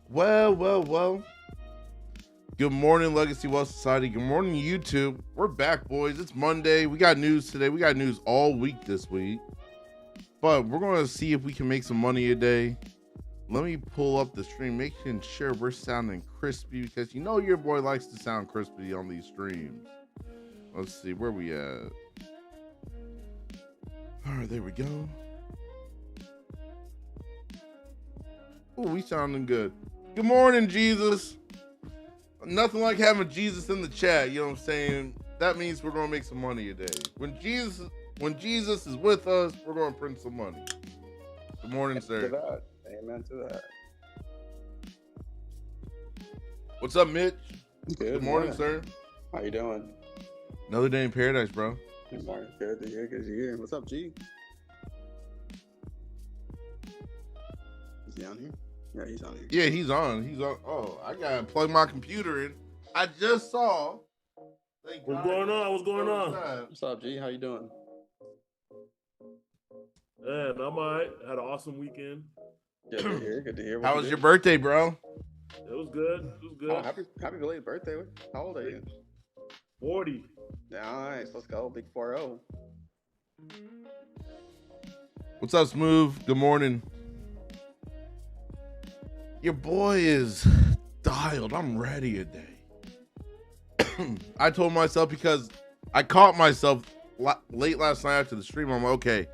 Well. Good morning, Legacy Wealth Society. Good morning, YouTube. We're back, boys. It's Monday. We got news today. We got news all week this week. But we're going to see if we can make some money today. Let me pull up the stream, making sure we're sounding crispy because you know your boy likes to sound crispy on these streams. Let's see, where we at? All right, there we go. Oh, we sounding good. Good morning, Jesus. Nothing like having Jesus in the chat, you know what I'm saying? That means we're gonna make some money today. When Jesus is with us, we're gonna print some money. Good morning, sir. Amen to that. What's up, Mitch? Good morning, sir. How you doing? Another day in paradise, bro. Good morning. Good to hear. What's up, G? Is he on here? Yeah, he's on here. Yeah, he's on. Oh, I gotta plug my computer in. I just saw. What's going on? What's up, G? How you doing? Man, I'm all right. Had an awesome weekend. Good to hear. How was your birthday, bro? It was good. Oh, happy belated birthday. How old are you? 40. Nice. Let's go. Big 4-0. What's up, Smooth? Good morning. Your boy is dialed. I'm ready today. I told myself, because I caught myself late last night after the stream. I'm like, okay,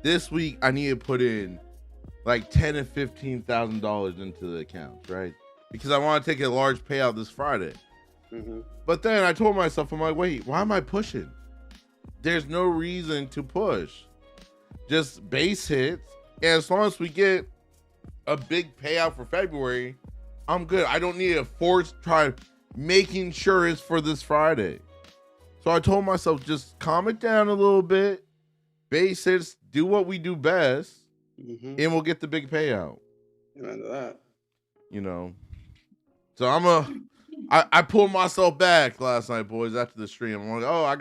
this week I need to put in like $10,000 and $15,000 into the account, right? Because I want to take a large payout this Friday. Mm-hmm. But then I told myself, I'm like, wait, why am I pushing? There's no reason to push. Just base hits. And as long as we get a big payout for February, I'm good. I don't need to try making sure it's for this Friday. So I told myself, just calm it down a little bit, base hits, do what we do best, and we'll get the big payout. Amen to that. You know. So I pulled myself back last night, boys, after the stream. I'm like, oh, I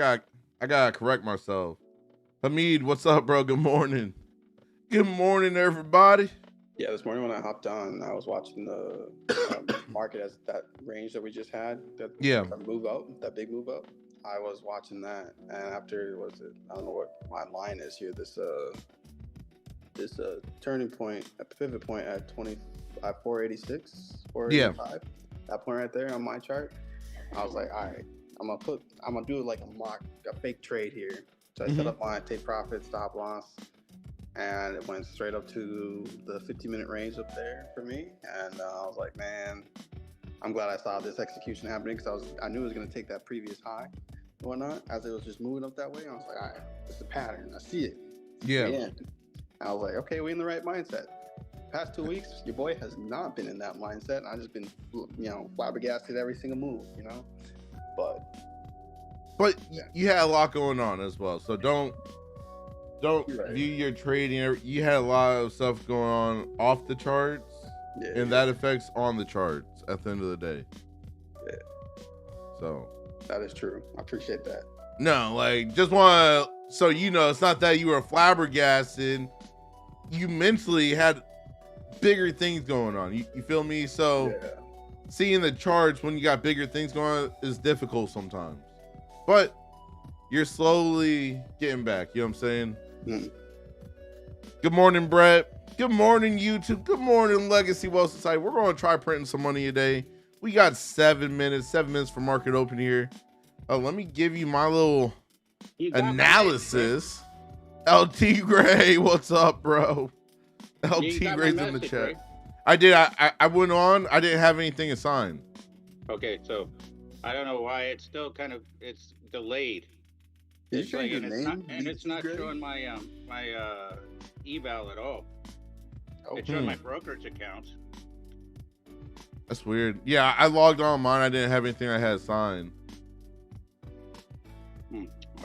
gotta correct myself. Hamid, what's up, bro? Good morning. Good morning, everybody. Yeah, this morning when I hopped on, I was watching the market as that range that we just had. That big move up. I was watching that, and after I don't know what my line is here. This turning point, a pivot point at 486, 485. Yeah. That point right there on my chart. I was like, all right, I'm gonna do like a fake trade here. So I set up my take profit, stop loss. And it went straight up to the 15-minute range up there for me. And I was like, man, I'm glad I saw this execution happening, because I knew it was going to take that previous high and whatnot. As it was just moving up that way, I was like, all right, it's a pattern. I see it. Yeah. And I was like, okay, we're in the right mindset. Past 2 weeks, your boy has not been in that mindset. I've just been, flabbergasted every single move, But yeah. You had a lot going on as well. So don't right. view your trading. You had a lot of stuff going on off the charts, and that affects on the charts at the end of the day. Yeah. So that is true. I appreciate that. No, just want to, so it's not that you were flabbergasted. You mentally had bigger things going on. You feel me? So seeing the charts when you got bigger things going on is difficult sometimes. But you're slowly getting back. You know what I'm saying? Good morning, Brett. Good morning, YouTube. Good morning, Legacy Wealth Society. We're going to try printing some money today. We got 7 minutes for market open here. Let me give you my little analysis. LT Gray, what's up, bro? LT Gray's in the chat. Right? I did. I went on. I didn't have anything assigned. Okay, so I don't know why it's still it's delayed. It's like, it's not showing my my eval at all. It's showing my brokerage account. That's weird. Yeah, I logged on mine. I didn't have anything I had signed.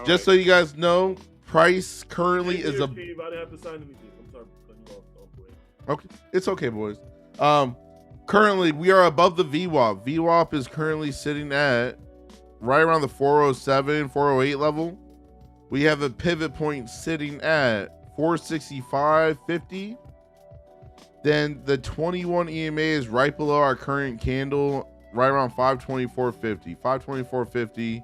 Just so you guys know, price currently is a. Steve, I didn't have to sign anything. I'm sorry for cutting you off. Okay, it's okay, boys. Currently we are above the VWAP. VWAP is currently sitting at right around the 407, 408 level. We have a pivot point sitting at 465.50. Then the 21 EMA is right below our current candle, right around 524.50. 524.50.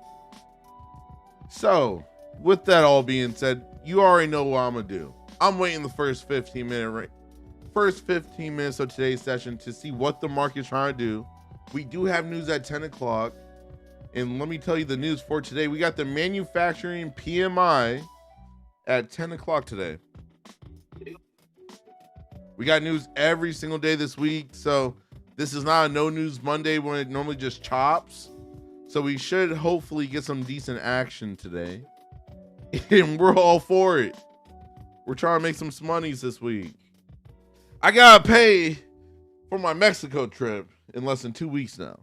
So, with that all being said, you already know what I'm gonna do. I'm waiting the first 15 minutes of today's session to see what the market's trying to do. We do have news at 10 o'clock. And let me tell you the news for today. We got the manufacturing PMI at 10 o'clock today. We got news every single day this week. So this is not a no news Monday when it normally just chops. So we should hopefully get some decent action today. And we're all for it. We're trying to make some monies this week. I gotta pay for my Mexico trip in less than 2 weeks now.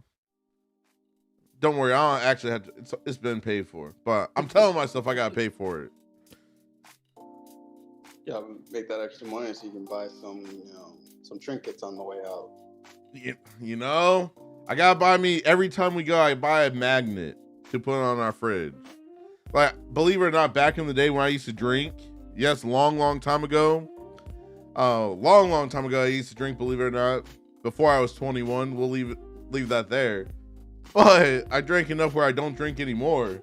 Don't worry, I don't actually have to. It's been paid for, but I'm telling myself I gotta pay for it. Yeah, make that extra money so you can buy some trinkets on the way out. You know, I gotta buy me every time we go. I buy a magnet to put on our fridge. Like, believe it or not, back in the day when I used to drink, yes, long time ago. Long time ago, I used to drink. Believe it or not, before I was 21. We'll leave that there. But I drank enough where I don't drink anymore.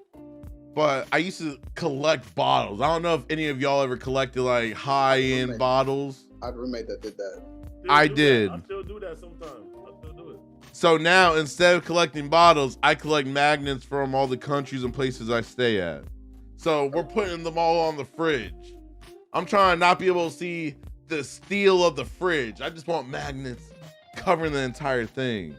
But I used to collect bottles. I don't know if any of y'all ever collected like high-end bottles. I had a roommate that did that. I did. I still do that sometimes. I still do it. So now, instead of collecting bottles, I collect magnets from all the countries and places I stay at. So we're putting them all on the fridge. I'm trying to not be able to see the steel of the fridge. I just want magnets covering the entire thing.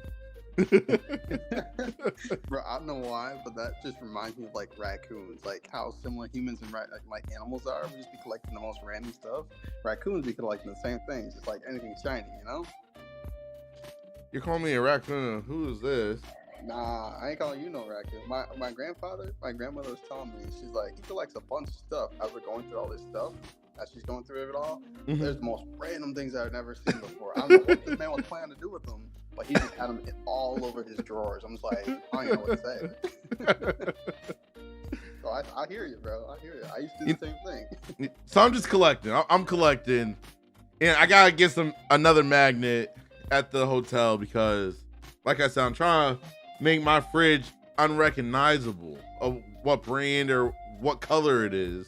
Bro, I don't know why, but that just reminds me of like raccoons, like how similar humans and like animals are. We just be collecting the most random stuff. Raccoons be collecting the same things, just like anything shiny, you know? You're calling me a raccoon? Who is this? Nah, I ain't calling you no raccoon. My grandmother was telling me, she's like, he collects a bunch of stuff as we're going through all this stuff. As she's going through it all, there's the most random things I've never seen before. I don't know what this man was planning to do with them, but he just had them all over his drawers. I'm just like, I don't even know what to say. So I hear you, bro. I hear you. I used to do the same thing. So I'm just collecting. I'm collecting, and I gotta get another magnet at the hotel because, like I said, I'm trying to make my fridge unrecognizable of what brand or what color it is.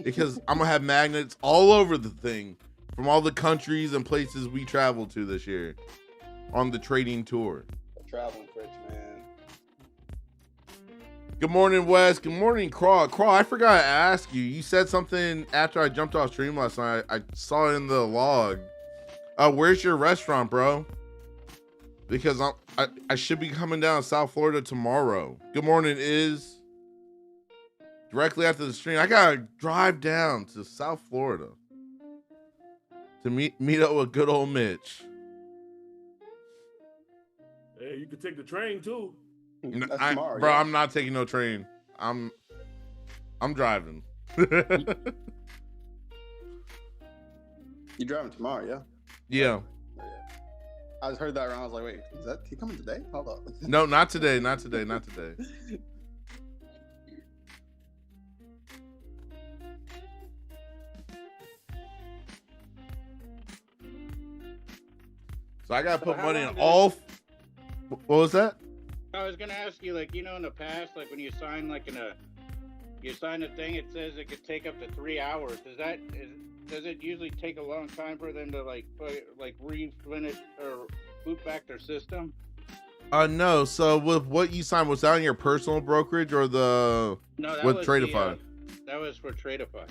Because I'm gonna have magnets all over the thing from all the countries and places we traveled to this year on the trading tour. The traveling fridge, man. Good morning, Wes. Good morning, Crawl. Crawl, I forgot to ask you. You said something after I jumped off stream last night. I saw it in the log. Where's your restaurant, bro? Because I should be coming down to South Florida tomorrow. Good morning, Iz. Directly after the stream, I gotta drive down to South Florida to meet up with good old Mitch. Hey, you could take the train too. That's tomorrow, bro, yeah. I'm not taking no train. I'm driving. You driving tomorrow, yeah? Yeah. I just heard that around. I was like, wait, is he coming today? Hold up. No, not today. Not today. Not today. So I gotta put money in all. What was that? I was gonna ask you, like, you know, in the past, like when you sign you sign a thing, it says it could take up to 3 hours. Does it usually take a long time for them to refinish or boot back their system? No. So with what you signed, was that on your personal brokerage or No, that with was Tradeify? That was for Tradeify.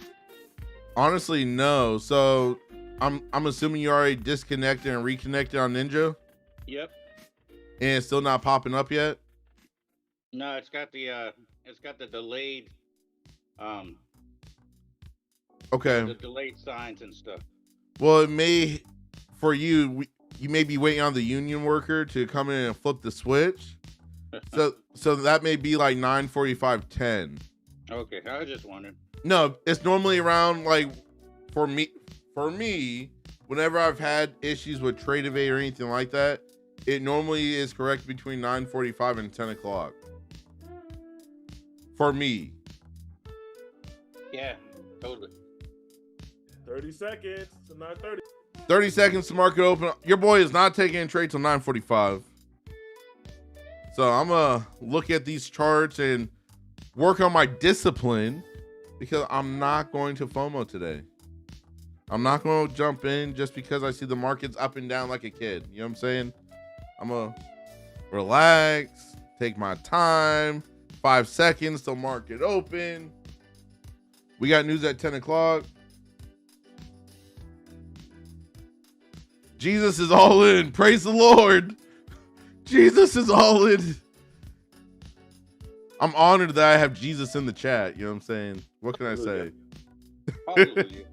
Honestly, no. So I'm assuming you already disconnected and reconnected on Ninja. Yep. And it's still not popping up yet? No, it's got the delayed Okay. the delayed signs and stuff. Well, it may, for you may be waiting on the union worker to come in and flip the switch. So that may be like 9:45:10. Okay, I was just wondering. No, it's normally around like for me, whenever I've had issues with Tradeivate or anything like that, it normally is correct between 9:45 and 10 o'clock. For me. Yeah, totally. 30 seconds to 9:30. 30 seconds to market open. Your boy is not taking a trade till 9:45. So I'm going to look at these charts and work on my discipline because I'm not going to FOMO today. I'm not going to jump in just because I see the markets up and down like a kid. You know what I'm saying? I'm going to relax, take my time, 5 seconds till market open. We got news at 10 o'clock. Jesus is all in. Praise the Lord. Jesus is all in. I'm honored that I have Jesus in the chat. You know what I'm saying? What can I say? Hallelujah.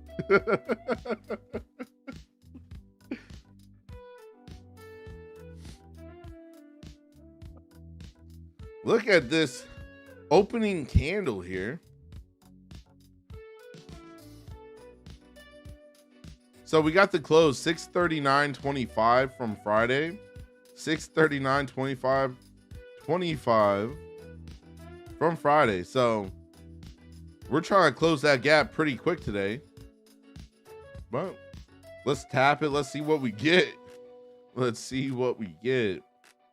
Look at this opening candle here. So we got the close 639.25 from Friday. 639.25 from Friday. So we're trying to close that gap pretty quick today. But let's tap it. Let's see what we get. Let's see what we get.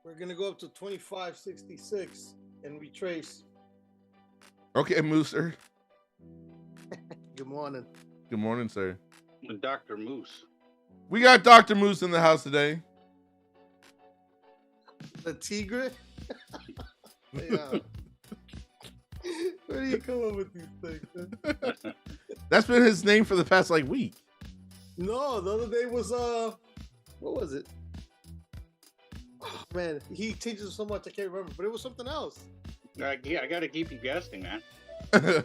We're gonna go up to 25.66 and retrace. Okay, Mooser. Good morning. Good morning, sir. Dr. Moose. We got Dr. Moose in the house today. The Tigre? Yeah. Where do you come up with these things? Man? That's been his name for the past week. No, the other day was what was it? Oh, man, he changes so much I can't remember, but it was something else. I gotta keep you guessing, man. I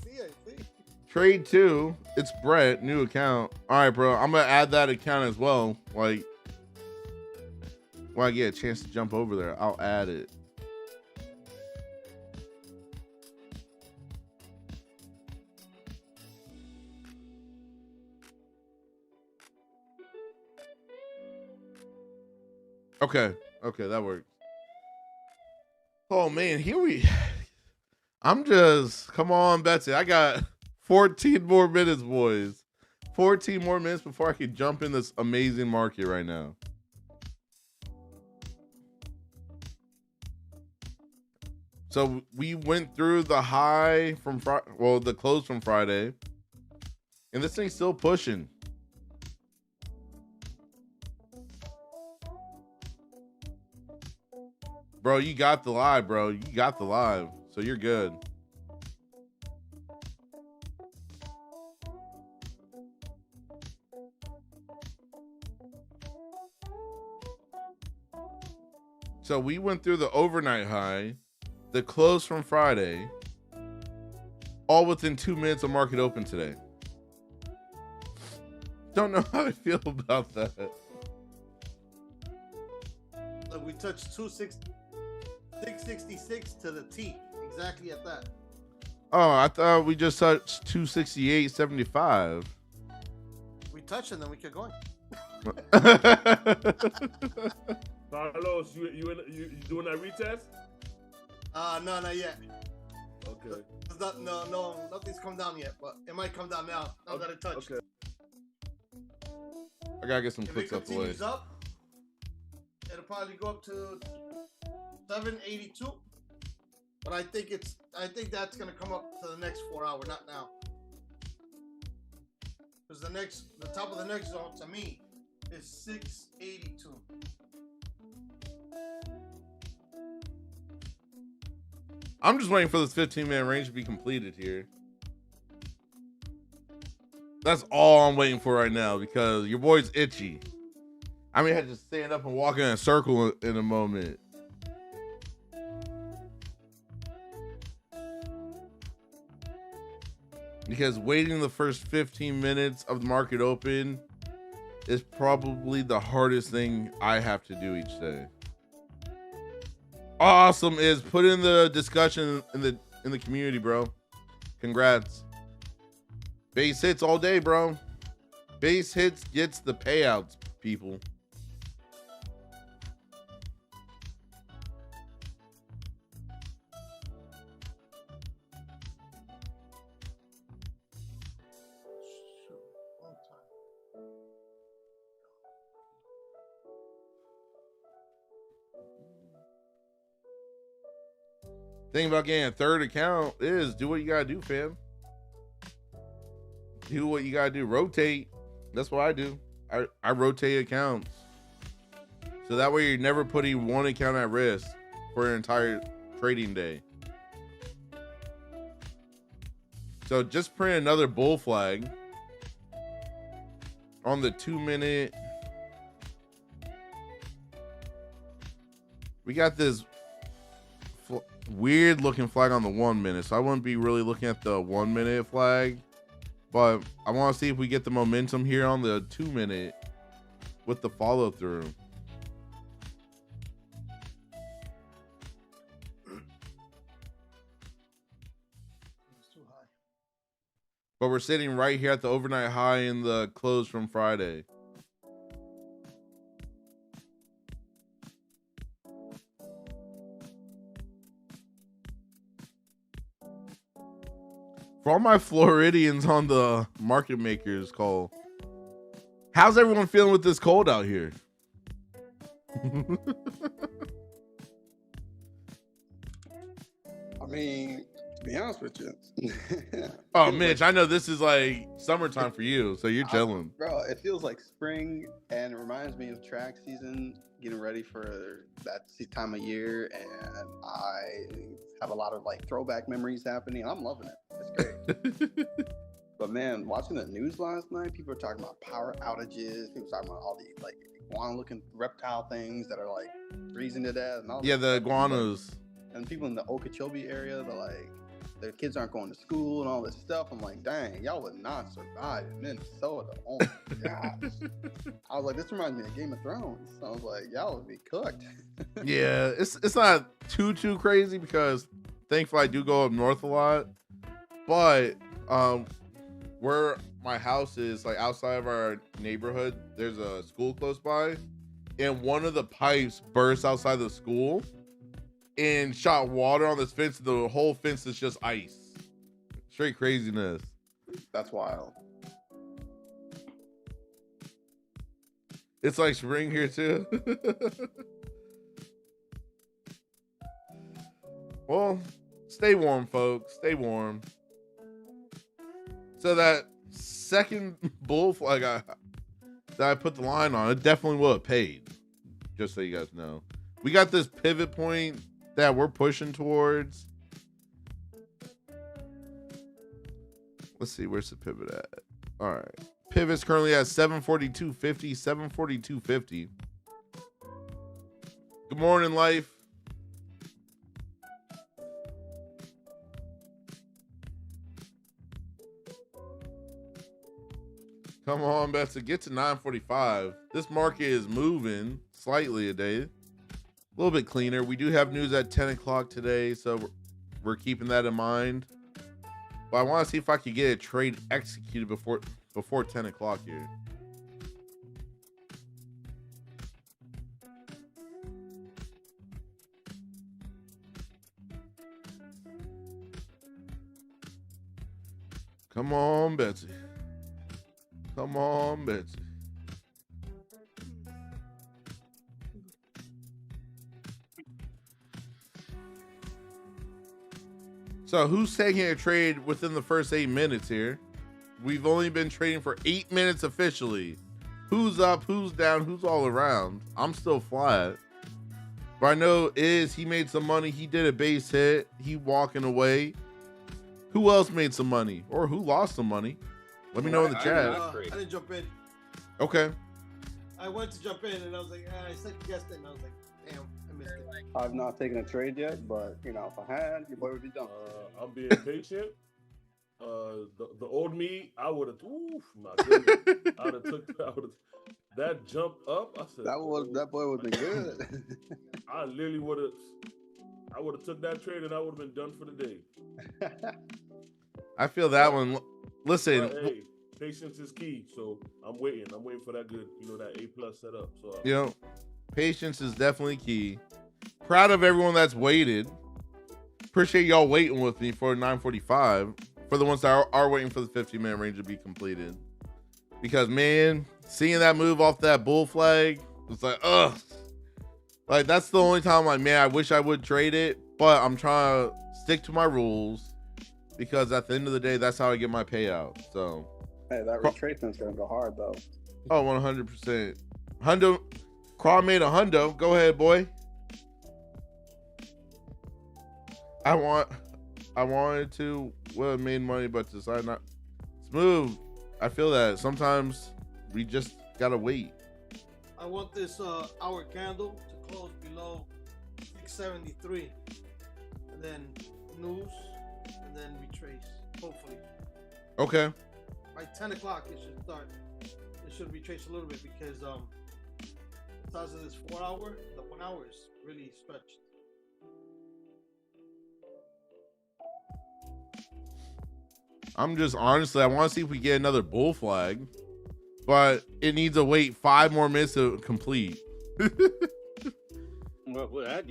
see. Trade 2. It's Brett, new account. All right, bro. I'm gonna add that account as well. When I get a chance to jump over there, I'll add it. Okay, that works. Oh man, come on, Betsy. I got 14 more minutes, boys. 14 more minutes before I can jump in this amazing market right now. So we went through the high from the close from Friday, and this thing's still pushing. Bro, you got the live, bro. You got the live, so you're good. So we went through the overnight high, the close from Friday, all within 2 minutes of market open today. Don't know how I feel about that. Look, we touched 666 to the T, exactly at that. Oh, I thought we just touched 268.75. We touched and then we kept going. Carlos, you doing that retest? No, not yet. Okay. No, nothing's come down yet, but it might come down now that it touched. Okay. I gotta get some If it clicks up the way. continues up, it'll probably go up to 782. But I think that's gonna come up to the next 4 hour, not now. Because the top of the next zone to me is 682. I'm just waiting for this 15-minute range to be completed here. That's all I'm waiting for right now because your boy's itchy. I may have to stand up and walk in a circle in a moment. Because waiting the first 15 minutes of the market open is probably the hardest thing I have to do each day. Awesome is put in the discussion in the community, bro. Congrats. Base hits all day, bro. Base hits gets the payouts, people. Thing about getting a third account is do what you gotta do, fam. Do what you gotta do. Rotate. That's what I do. I rotate accounts. So that way you're never putting one account at risk for an entire trading day. So just print another bull flag on the 2 minute. We got this weird looking flag on the 1 minute. So I wouldn't be really looking at the 1 minute flag, but I want to see if we get the momentum here on the 2 minute with the follow through. But we're sitting right here at the overnight high in the close from Friday. For all my Floridians on the market makers call, how's everyone feeling with this cold out here? I mean, to be honest with you. Oh, Mitch, I know this is like summertime for you, so you're chilling. Bro, it feels like spring, and it reminds me of track season, getting ready for that time of year, and I have a lot of like throwback memories happening. I'm loving it. It's great. But man, watching the news last night, people are talking about power outages. People are talking about all the like iguana-looking reptile things that are like freezing to death. And all Yeah, the iguanas. And people in the Okeechobee area, they're like, their kids aren't going to school and all this stuff. I'm like, dang, y'all would not survive in Minnesota. Oh my gosh. I was like, this reminds me of Game of Thrones. So I was like, y'all would be cooked. Yeah, it's not too crazy because thankfully I do go up north a lot. But where my house is, like outside of our neighborhood, there's a school close by, and one of the pipes burst outside the school and shot water on this fence. The whole fence is just ice. Straight craziness. That's wild. It's like spring here too. Well, stay warm, folks. Stay warm. So that second bull flag that I put the line on, it definitely would have paid. Just so you guys know. We got this pivot point that we're pushing towards. Let's see, where's the pivot at? All right. Pivot's currently at 742.50, 742.50. Good morning, life. Come on, Betsy, get to 945. This market is moving slightly a day. A little bit cleaner. We do have news at 10 o'clock today, so we're keeping that in mind. But I want to see if I could get a trade executed before 10 o'clock here. Come on, Betsy. Come on, Betsy. So who's taking a trade within the first 8 minutes here? We've only been trading for 8 minutes officially. Who's up, who's down, who's all around? I'm still flat. But I know he made some money. He did a base hit. He walking away. Who else made some money? Or who lost some money? Let me know in the chat. I didn't jump in. Okay. I went to jump in and I was like, I second guessed it and I was like, damn, I missed it. I've not taken a trade yet, but you know, if I had, your boy would be done. I'm being patient. The old me, I would have. Oof, my goodness. I would have. That jump up. I said that boy would have been good. I literally would have. I would have took that trade and I would have been done for the day. I feel that one. Listen. But, hey, patience is key. So I'm waiting. I'm waiting for that good, that A+ setup. So patience is definitely key. Proud of everyone that's waited. Appreciate y'all waiting with me for 9:45. For the ones that are waiting for the 15-minute range to be completed. Because, man, seeing that move off that bull flag, it's like, ugh. Like, that's the only time I'm like, man, I wish I would trade it. but I'm trying to stick to my rules because at the end of the day, that's how I get my payout. So, Hey, that retracement's gonna go hard though. oh, 100%. Hundo, Craw made a hundo. Go ahead, boy. I wanted to. Well, made money, but decided not. Smooth. I feel that sometimes we just gotta wait. I want this hour candle to close below 673, and then news, and then retrace. Hopefully, Okay. by 10 o'clock it should start. It should retrace a little bit because the size of this 4 hour, the 1 hour is really stretched. I'm just honestly, I want to see if we get another bull flag, but it needs to wait 5 more minutes to complete. Well, that,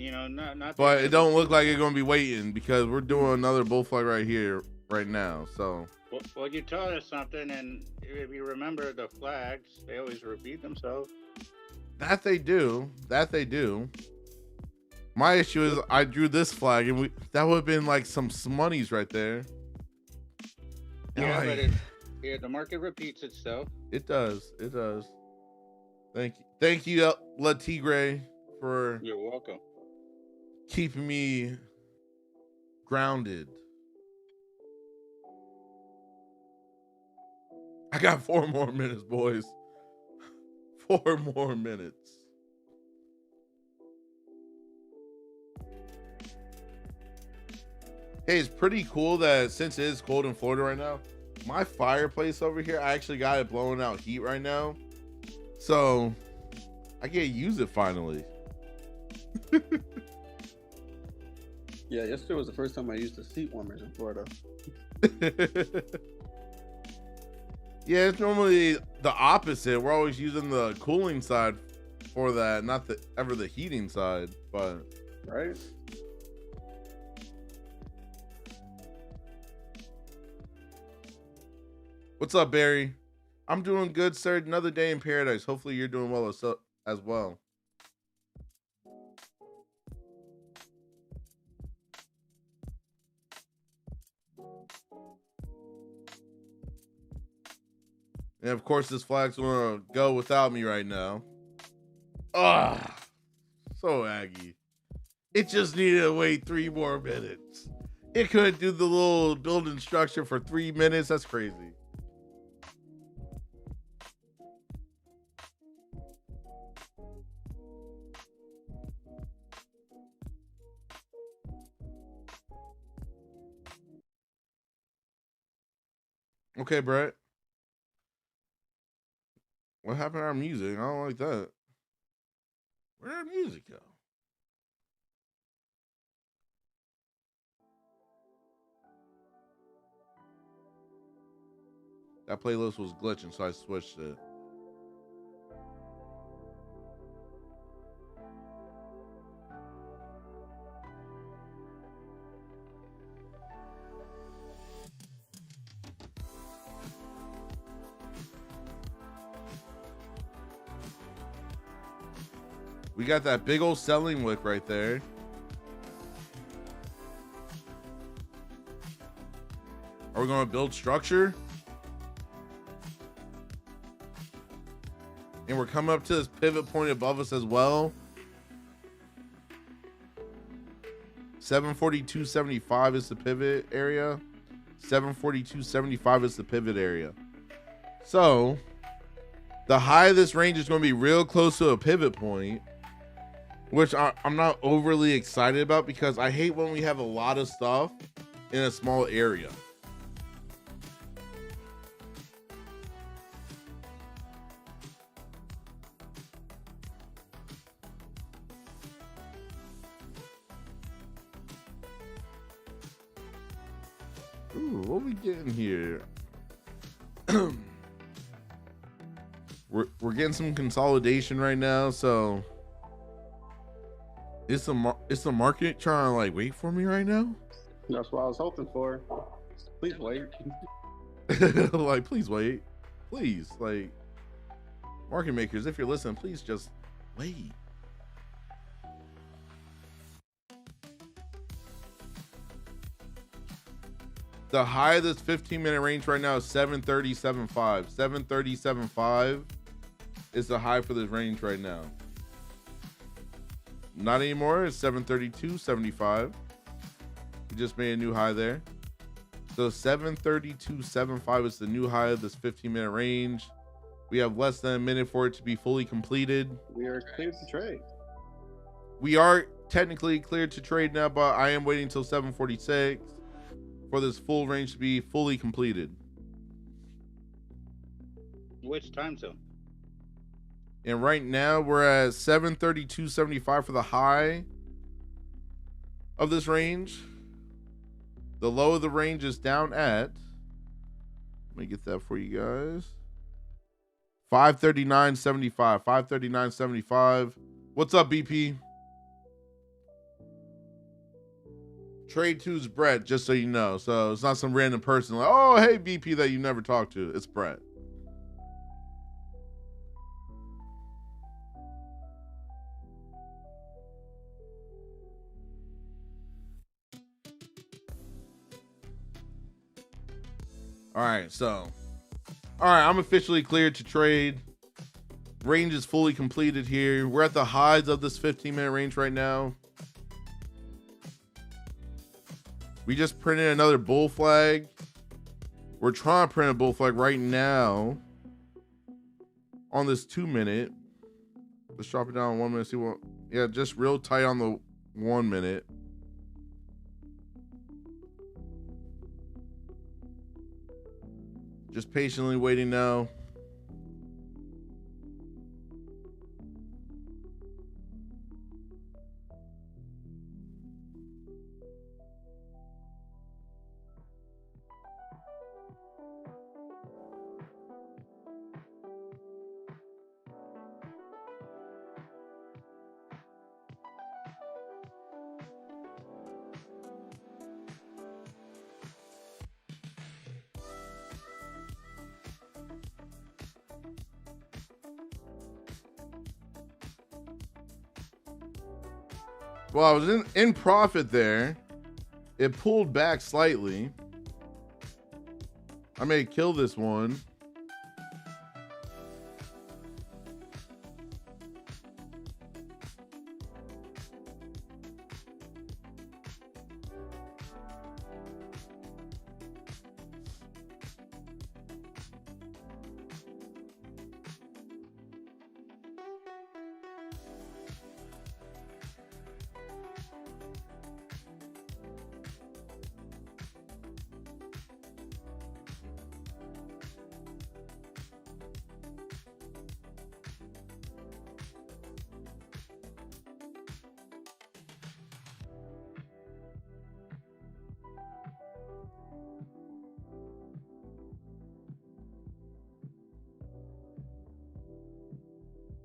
not. But it don't look like it's gonna be waiting because we're doing another bull flag right here, right now. So. Well, you taught us something, and if you remember the flags, they always repeat themselves. That they do. My issue is I drew this flag, and that would have been like some monies right there. Yeah, but the market repeats itself. It does. Thank you, La Tigre, for You're welcome. keeping me grounded. I got 4 more minutes, boys. 4 more minutes. Hey, it's pretty cool that since it is cold in Florida right now, my fireplace over here, I actually got it blowing out heat right now. So I get to use it finally. Yeah, yesterday was the first time I used the seat warmers in Florida. Yeah, it's normally the opposite. We're always using the cooling side for that, not ever the heating side, but Right? what's up, Barry? I'm doing good, sir. Another day in paradise. Hopefully you're doing well as well. And of course, this flag's gonna go without me right now. Ah, so aggy. It just needed to wait 3 more minutes. It couldn't do the little building structure for 3 minutes. That's crazy. Okay, Brett. What happened to our music? I don't like that. Where did our music go? That playlist was glitching, so I switched it. We got that big old selling wick right there. Are we going to build structure? And we're coming up to this pivot point above us as well. 742.75 is the pivot area. 742.75 is the pivot area. So the high of this range is going to be real close to a pivot point, which I'm not overly excited about because I hate when we have a lot of stuff in a small area. Ooh, what we getting here? We're getting some consolidation right now, so is the market trying to like wait for me right now? That's what I was hoping for. Please wait. Like, please wait. Please, like, market makers, if you're listening, please just wait. The high of this 15-minute range right now is 737.5. 737.5 is the high for this range right now. Not anymore. It's 732.75. We just made a new high there. So 732.75 is the new high of this 15-minute range. We have less than a minute for it to be fully completed. We are cleared to trade. We are technically cleared to trade now, but I am waiting until 7:46 for this full range to be fully completed. Which time zone? And right now we're at 732.75 for the high of this range. The low of the range is down at, let me get that for you guys, 539.75. 539.75. What's up, BP? Trade 2's Brett, just so you know. So it's not some random person like, oh, hey, BP that you never talked to. It's Brett. All right, I'm officially cleared to trade. Range is fully completed here. We're at the highs of this 15-minute range right now. We just printed another bull flag. We're trying to print a bull flag right now on this 2-minute. Let's drop it down 1 minute. See what? Yeah, just real tight on the 1 minute. Just patiently waiting now. Well, I was in profit there. It pulled back slightly. I may kill this one.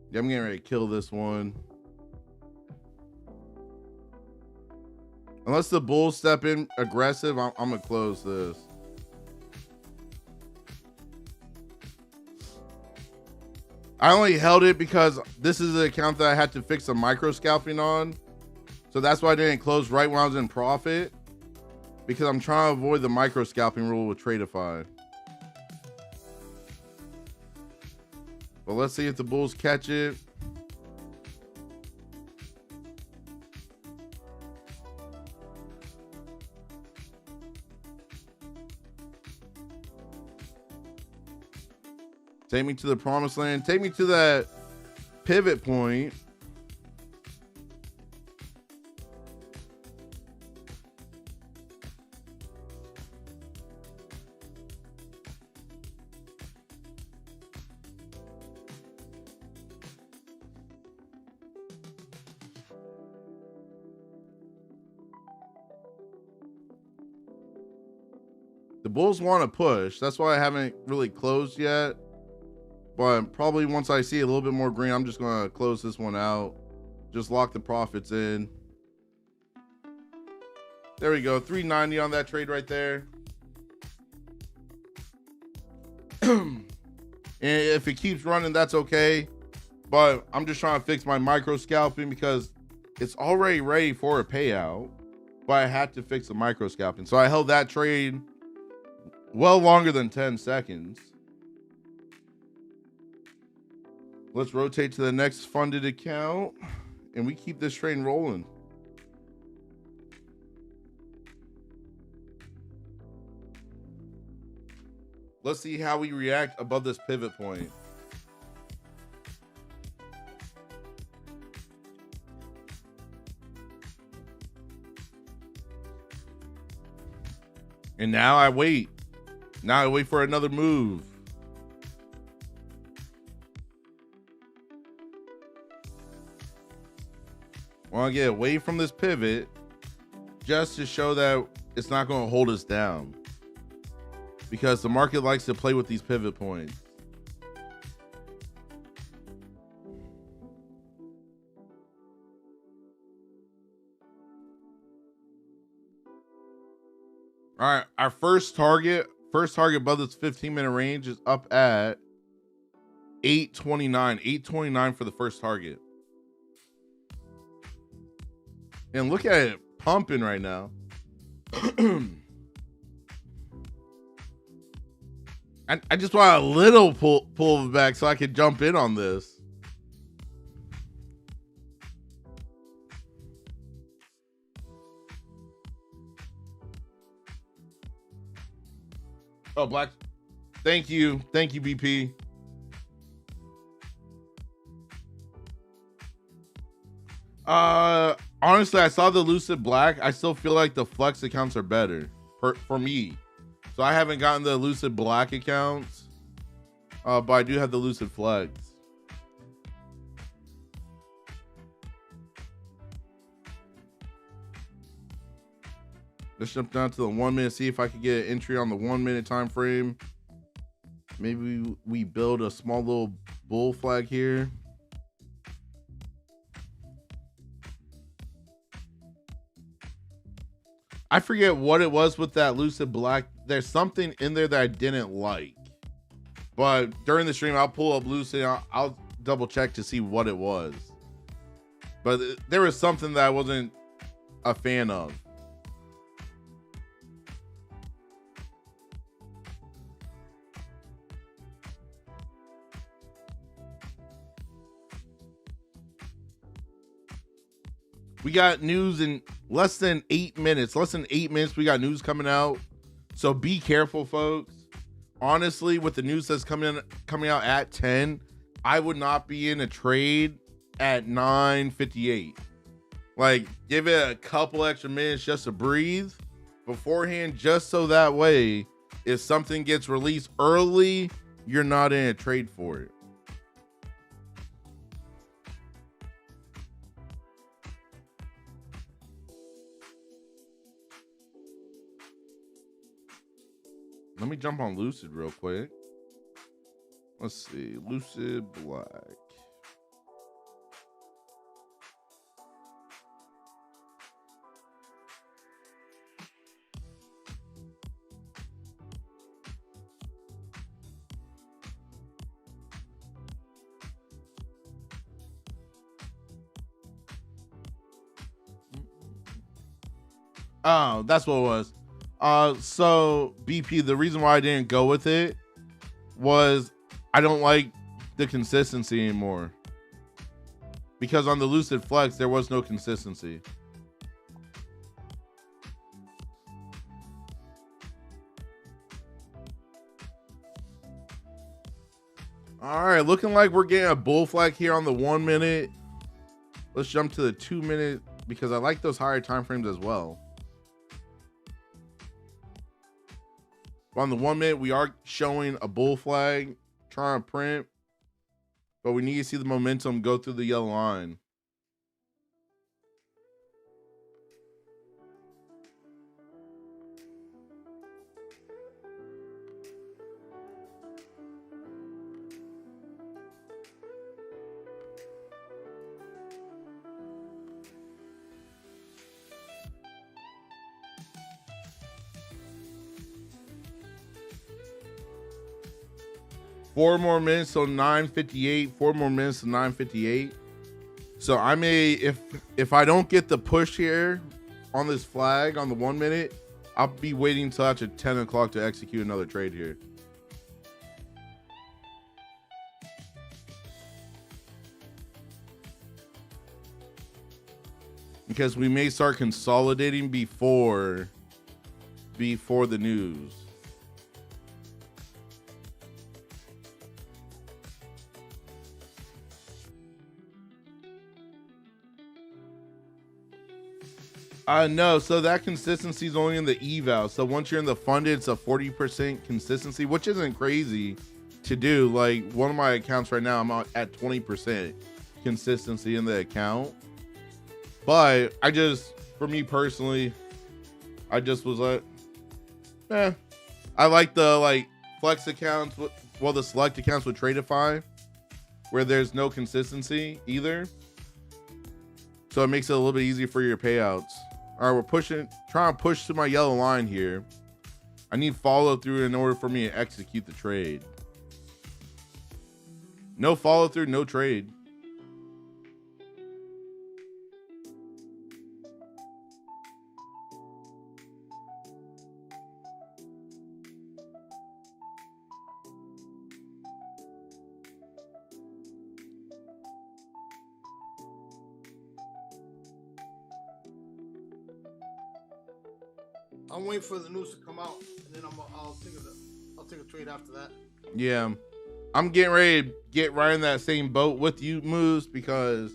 Yeah, I'm getting ready to kill this one. Unless the bulls step in aggressive, I'm gonna close this. I only held it because this is the account that I had to fix the micro scalping on. So that's why I didn't close right when I was in profit, because I'm trying to avoid the micro scalping rule with Tradeify. But let's see if the bulls catch it. Take me to the promised land. Take me to that pivot point. The bulls want to push. That's why I haven't really closed yet. But probably once I see a little bit more green, I'm just going to close this one out. Just lock the profits in. There we go. 390 on that trade right there. And if it keeps running, that's okay. But I'm just trying to fix my micro scalping because it's already ready for a payout. But I had to fix the micro scalping. So I held that trade Well longer than 10 seconds. Let's rotate to the next funded account, and we keep this train rolling. Let's see how we react above this pivot point. And now I wait. Now I wait for another move. Want to get away from this pivot just to show that it's not going to hold us down, because the market likes to play with these pivot points. All right, our first target above this 15-minute range is up at 829. 829 for the first target. And look at it pumping right now. I just want a little pull of it back so I could jump in on this. Oh, Black. Thank you. Thank you, BP. Honestly, I saw the Lucid Black. I still feel like the Flex accounts are better for me. So I haven't gotten the Lucid Black accounts, but I do have the Lucid Flex. Let's jump down to the 1 minute, see if I could get an entry on the 1 minute time frame. Maybe we build a small little bull flag here. I forget what it was with that Lucid Black. There's something in there that I didn't like. But during the stream, I'll pull up Lucid. I'll double check to see what it was. But there was something that I wasn't a fan of. We got news in less than 8 minutes. Less than 8 minutes, we got news coming out. So be careful, folks. Honestly, with the news that's coming out at 10, I would not be in a trade at 9:58. Like, give it a couple extra minutes just to breathe beforehand, just so that way, if something gets released early, you're not in a trade for it. Let me jump on Lucid real quick. Let's see. Lucid Black. Oh, that's what it was. So BP, the reason why I didn't go with it was I don't like the consistency anymore, because on the Lucid Flex there was no consistency. All right, looking like we're getting a bull flag here on the 1 minute. Let's jump to the 2 minute, because I like those higher time frames as well. On the 1 minute, we are showing a bull flag, trying to print, but we need to see the momentum go through the yellow line. Four more minutes, so 9:58. 4 more minutes to 9:58. So I may, if I don't get the push here on this flag on the 1 minute, I'll be waiting until after 10 o'clock to execute another trade here. Because we may start consolidating before the news. No, so that consistency is only in the eval. So once you're in the funded, it's a 40% consistency, which isn't crazy to do. Like one of my accounts right now, I'm at 20% consistency in the account. But for me personally, I just was like, I like the flex accounts, the select accounts with Tradeify, where there's no consistency either. So it makes it a little bit easier for your payouts. All right, trying to push to my yellow line here. I need follow through in order for me to execute the trade. No follow through, no trade. I'm waiting for the news to come out, and then I'll take a trade after that. Yeah, I'm getting ready to get right in that same boat with you, Moose, because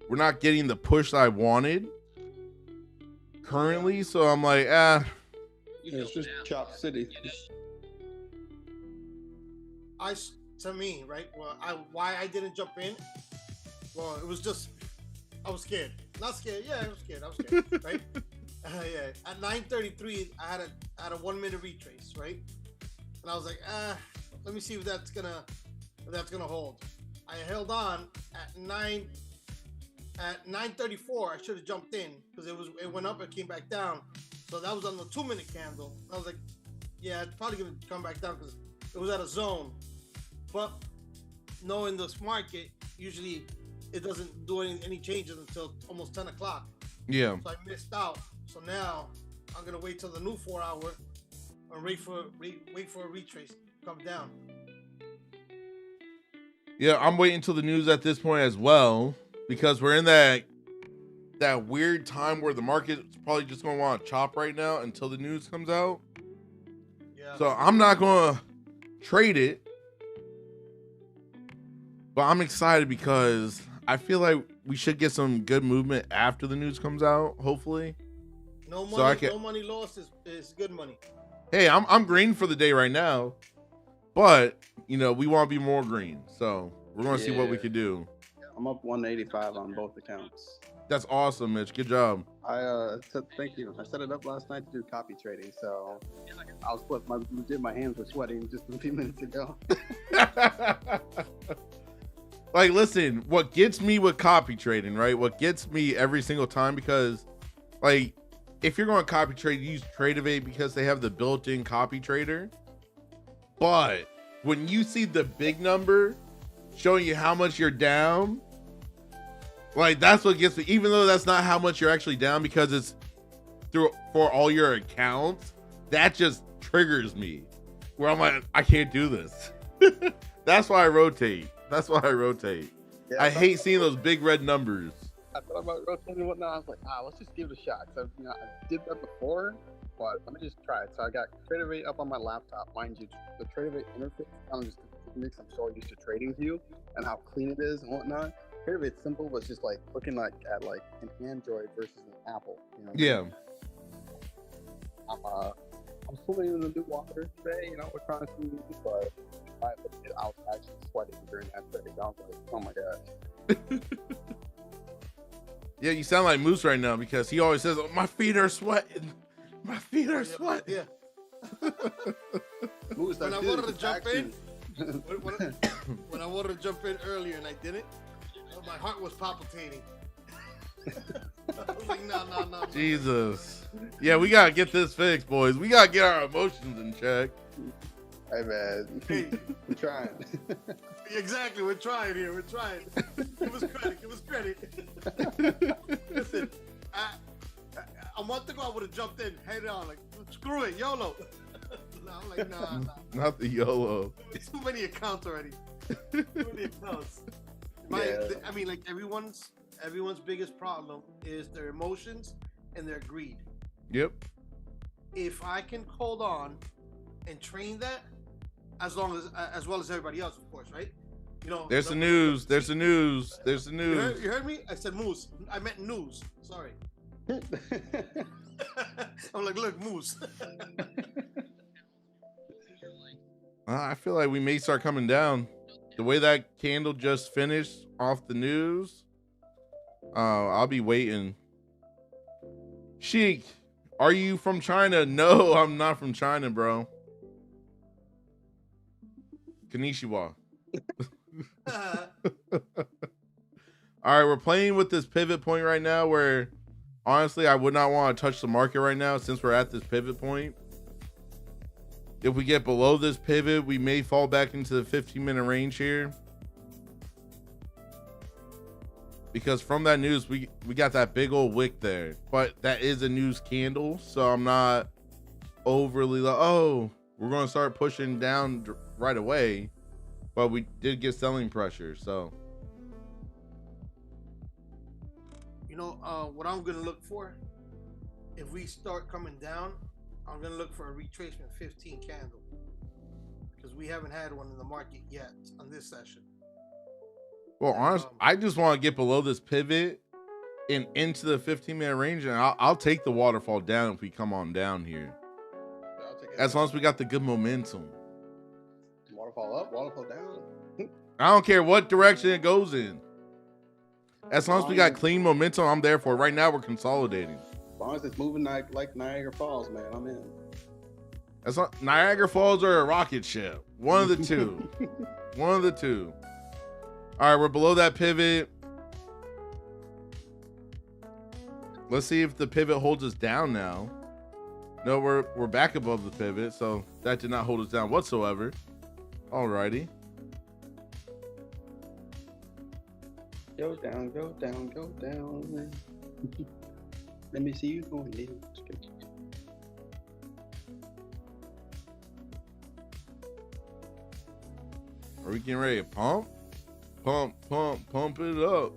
we're not getting the push that I wanted currently. So I'm like, It's just Chop City. To me, right? Well, why I didn't jump in? Well, it was just I was scared. Not scared. Yeah, I was scared. Right? Yeah. At 9:33, I had a 1 minute retrace, right? And I was like, let me see if that's gonna hold. I held on at 9:34. I should have jumped in because it went up and came back down. So that was on the 2 minute candle. I was like, yeah, it's probably gonna come back down because it was at a zone. But knowing this market, usually it doesn't do any changes until almost 10 o'clock. yeah. So I missed out. So now I'm gonna wait till the new 4 hour and wait for a retrace to come down. Yeah, I'm waiting until the news at this point as well, because we're in that weird time where the market's probably just gonna want to chop right now until the news comes out. Yeah. So I'm not gonna trade it, but I'm excited because I feel like we should get some good movement after the news comes out, hopefully. No money, So no money lost is good money. Hey, I'm green for the day right now, but we want to be more green. So we're gonna see what we can do. I'm up 185 on both accounts. That's awesome, Mitch. Good job. Thank you. I set it up last night to do copy trading, so I was my hands were sweating just a few minutes ago. Like, listen, what gets me with copy trading, right? What gets me every single time, because like, if you're going to copy trade, use Tradeivate because they have the built-in copy trader. But when you see the big number showing you how much you're down, like, that's what gets me, even though that's not how much you're actually down because it's for all your accounts, that just triggers me where I'm like, I can't do this. That's why I rotate. Yeah, I hate seeing those big red numbers. I thought about rotating and whatnot. I was like, let's just give it a shot. So, I did that before, but let me just try it. So I got Tradeivate up on my laptop. Mind you, the Tradeivate interface kind of just makes I'm so used to trading view and how clean it is and whatnot. Traideivate simple was just like looking at an Android versus an Apple. Yeah. I'm swimming in the new water today. We're trying to see, but I was actually sweating during that trade. I was like, oh my gosh. Yeah, you sound like Moose right now because he always says, my feet are sweating. My feet are sweating. Yeah. Moose, when I wanted to jump in, when I wanted to jump in earlier and I didn't, my heart was palpitating. I was like, no. Jesus. Yeah, we got to get this fixed, boys. We got to get our emotions in check. Hey, man. Hey. We're trying. Exactly, we're trying here. We're trying. Give us credit. Listen, a month ago, I would have jumped in, head on, like, screw it, YOLO. No, I'm like, nah. Not the YOLO. Too many accounts already. Too many accounts. I mean, like everyone's biggest problem is their emotions and their greed. Yep. If I can hold on and train that, as well as everybody else, of course, right? You know. There's the news. There's the news. There's the You news. heard me? I said moose. I meant news. Sorry. I'm like, look, moose. I feel like we may start coming down. The way that candle just finished off the news, I'll be waiting. Sheik, are you from China? No, I'm not from China, bro. Konnichiwa. All right, we're playing with this pivot point right now where honestly, I would not want to touch the market right now since we're at this pivot point. If we get below this pivot, we may fall back into the 15-minute range here. Because from that news, we got that big old wick there. But that is a news candle, so I'm not overly like, oh, we're going to start pushing down right away. But we did get selling pressure, so. You know, what I'm going to look for, if we start coming down, I'm going to look for a retracement 15 candle. Because we haven't had one in the market yet on this session. Well, honestly, I just want to get below this pivot and into the 15-minute range, and I'll take the waterfall down if we come on down here. As long as we got the good momentum. Waterfall up, waterfall down. I don't care what direction it goes in. As long as we got clean momentum, I'm there for it. Right now, we're consolidating. As long as it's moving like Niagara Falls, man, I'm in. That's not Niagara Falls or a rocket ship. One of the two. One of the two. All right, we're below that pivot. Let's see if the pivot holds us down now. No, we're back above the pivot, so that did not hold us down whatsoever. All righty. Go down, go down, go down. Let me see you going down. Are we getting ready to pump? Pump it up.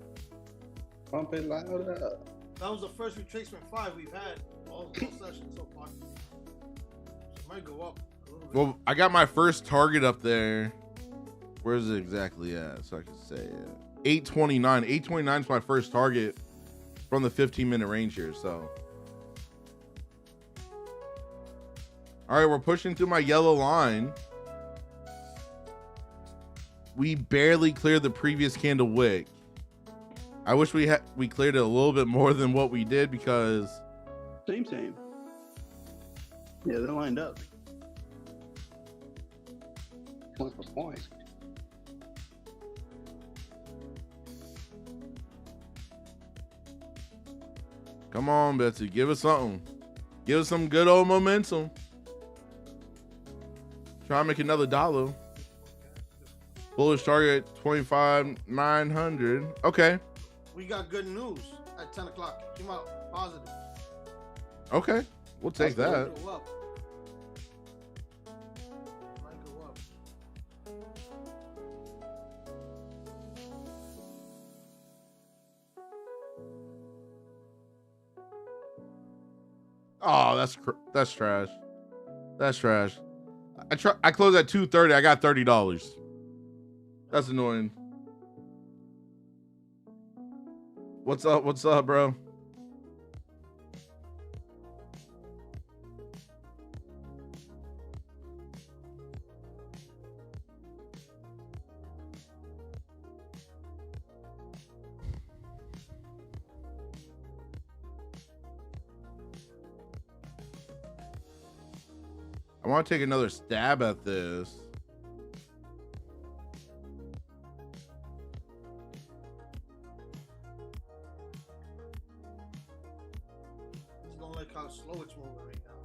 Pump it louder. That was the first retracement 5 we've had all sessions so far. So it might go up a little bit. Well, I got my first target up there. Where is it exactly at? So I can say it. 829. 829 is my first target from the 15-minute range here. So, all right, we're pushing through my yellow line. We barely cleared the previous candle wick. I wish we cleared it a little bit more than what we did because Same. Yeah, they're lined up. Point for point. come on, Betsy, give us something. Give us some good old momentum. Try to make another dollar. Bullish target 25,900. Okay. We got good news at 10 o'clock. Came out positive. Okay. We'll take that. Might go up. Might go up. Oh, that's trash. That's trash. I closed at 2:30. I got $30. That's annoying. What's up? What's up, bro? I want to take another stab at this. Just don't like how slow it's moving right now.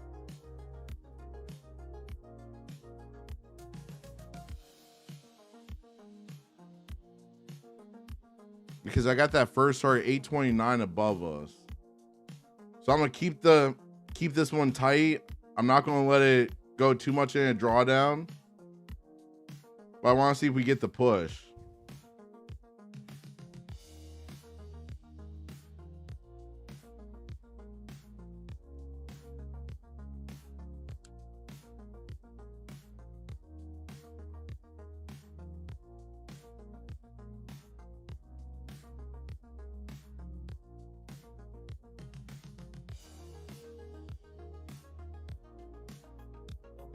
Because I got that first target 829 above us. So I'm gonna keep this one tight. I'm not gonna let it go too much in a drawdown. But I want to see if we get the push.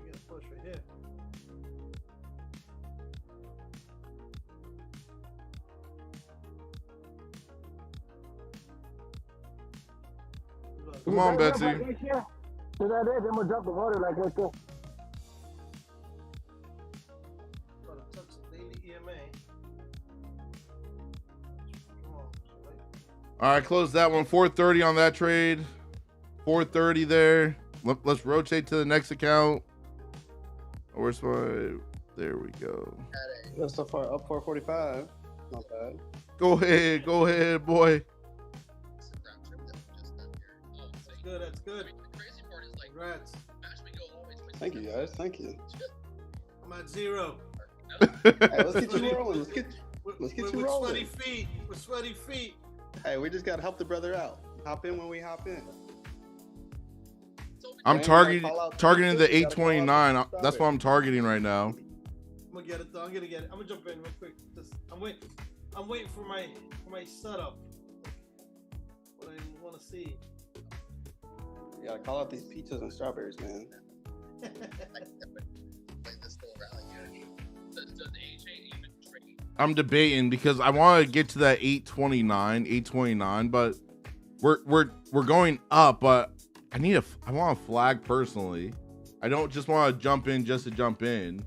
We got a push right here. Come on, Betsy. So that is, I'm gonna drop the water like that. Gotta touch the daily EMA. Come on. All right, close that one. 430 on that trade. 430 there. Let's rotate to the next account. Oh, where's my? There we go. That's so far up 445. Not bad. Go ahead, boy. That's good. That's good. Congrats. Thank you guys. Thank you. I'm at 0. Hey, let's get you rolling. Let's get We're you rolling. sweaty feet. We're sweaty feet. Hey, we just gotta help the brother out. Hop in when we hop in. I'm Man, targeting gotta call out the you gotta call out 829. the That's what I'm targeting right now. I'm gonna get it though. I'm gonna get it. I'm gonna jump in real quick. I'm waiting for my setup. What I want to see. You gotta call out these peaches and strawberries, man. I'm debating because I want to get to that 829, but we're going up, but I want a flag personally. I don't just want to jump in just to jump in.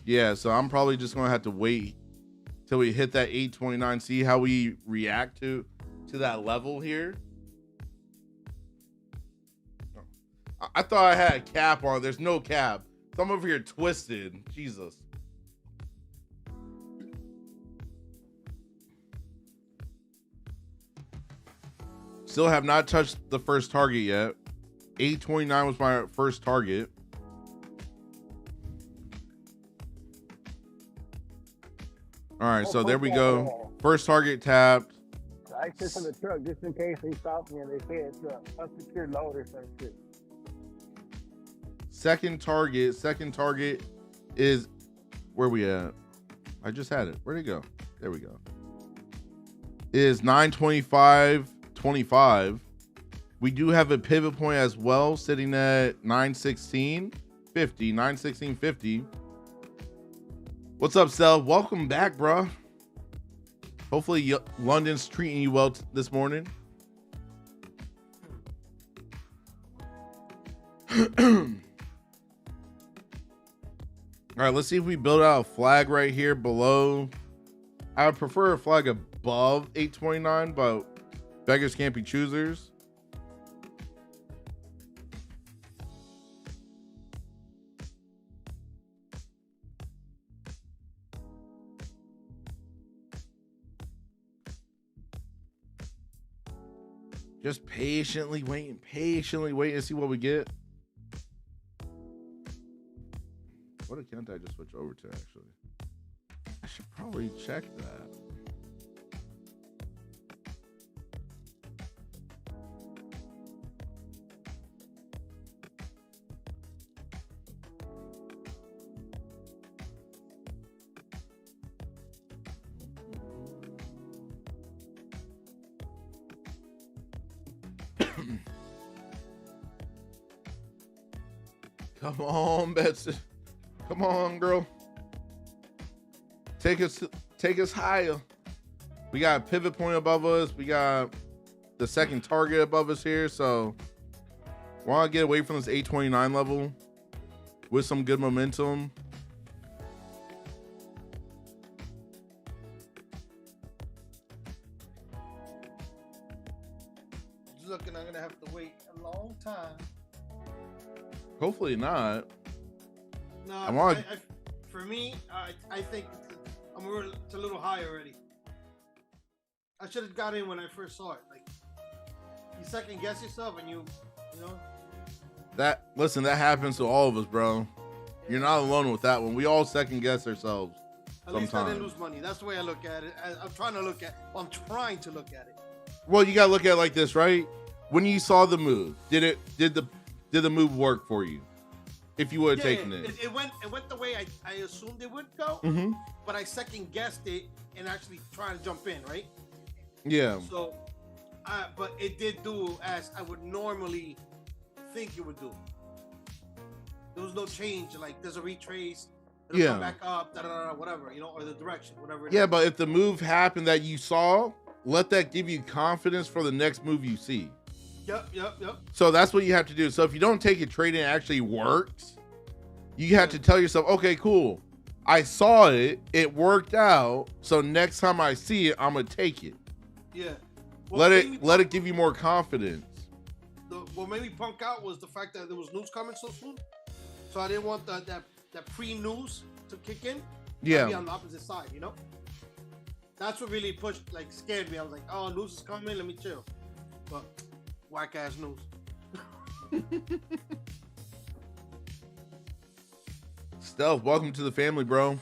Yeah, so I'm probably just gonna have to wait till we hit that 829, see how we react to that level here. I thought I had a cap on. There's no cap. So I'm over here twisted. Jesus. Still have not touched the first target yet. 829 was my first target. All right, so there we go. First target tapped. I sit in the truck just in case they stop me and they say it's a unsecured load or some shit. Second target is where we at? I just had it. Where'd it go? There we go. Is 925.25. We do have a pivot point as well, sitting at 916.50. 916.50. What's up, Sel? Welcome back, bro. Hopefully London's treating you well this morning. All right, let's see if we build out a flag right here below. I would prefer a flag above 829, but beggars can't be choosers. Just patiently waiting to see what we get. What account did I just switch over to, actually? I should probably check that. Come on, Betsy. Come on, girl. Take us higher. We got a pivot point above us. We got the second target above us here. So want to get away from this 829 level with some good momentum. It's looking, I'm gonna have to wait a long time. Hopefully not. No, I want. for me, I think It's a little high already. I should have got in when I first saw it. Like, you second guess yourself and you know. Listen, that happens to all of us, bro. You're not alone with that one. We all second guess ourselves. At least I didn't lose money. That's the way I look at it. I'm trying to look at it. Well, you gotta look at it like this, right? When you saw the move, did the move work for you? If you would have taken it. It went the way I assumed it would go, but I second guessed it and actually trying to jump in, right? Yeah. So, but it did do as I would normally think it would do. There was no change. Like, there's a retrace. It'll come back up, whatever, or the direction, whatever. Yeah, but if the move happened that you saw, let that give you confidence for the next move you see. Yep. So that's what you have to do. So if you don't take a trade and it actually works, you have to tell yourself, okay, cool. I saw it. It worked out. So next time I see it, I'm going to take it. Yeah. Well, let it give you more confidence. What made me punk out was the fact that there was news coming so soon. So I didn't want that pre-news to kick in. Yeah. I'd be on the opposite side, That's what really scared me. I was like, oh, news is coming. Let me chill. But whack-ass news. Stealth, welcome to the family, bro.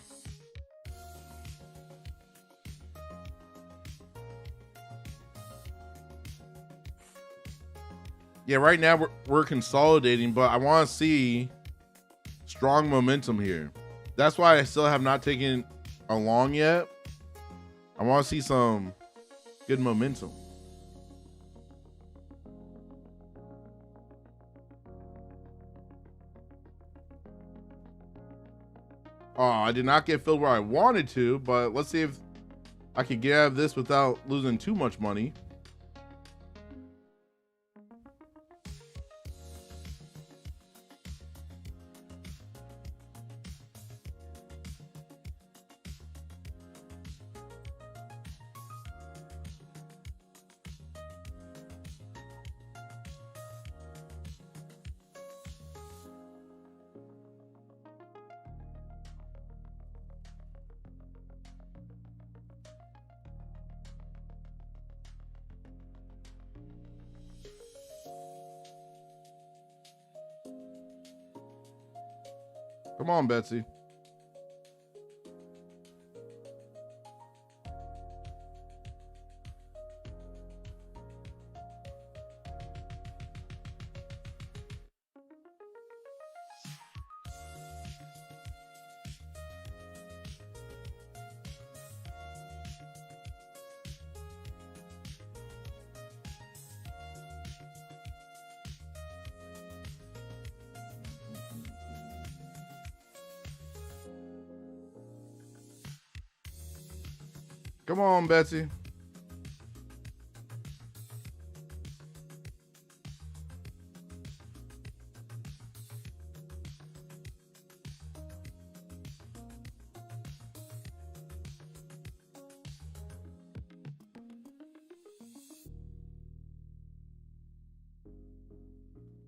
Yeah, right now we're consolidating, but I want to see strong momentum here. That's why I still have not taken a long yet. I want to see some good momentum. Oh, I did not get filled where I wanted to, but let's see if I can get out of this without losing too much money. Come on, Betsy. Come on, Betsy.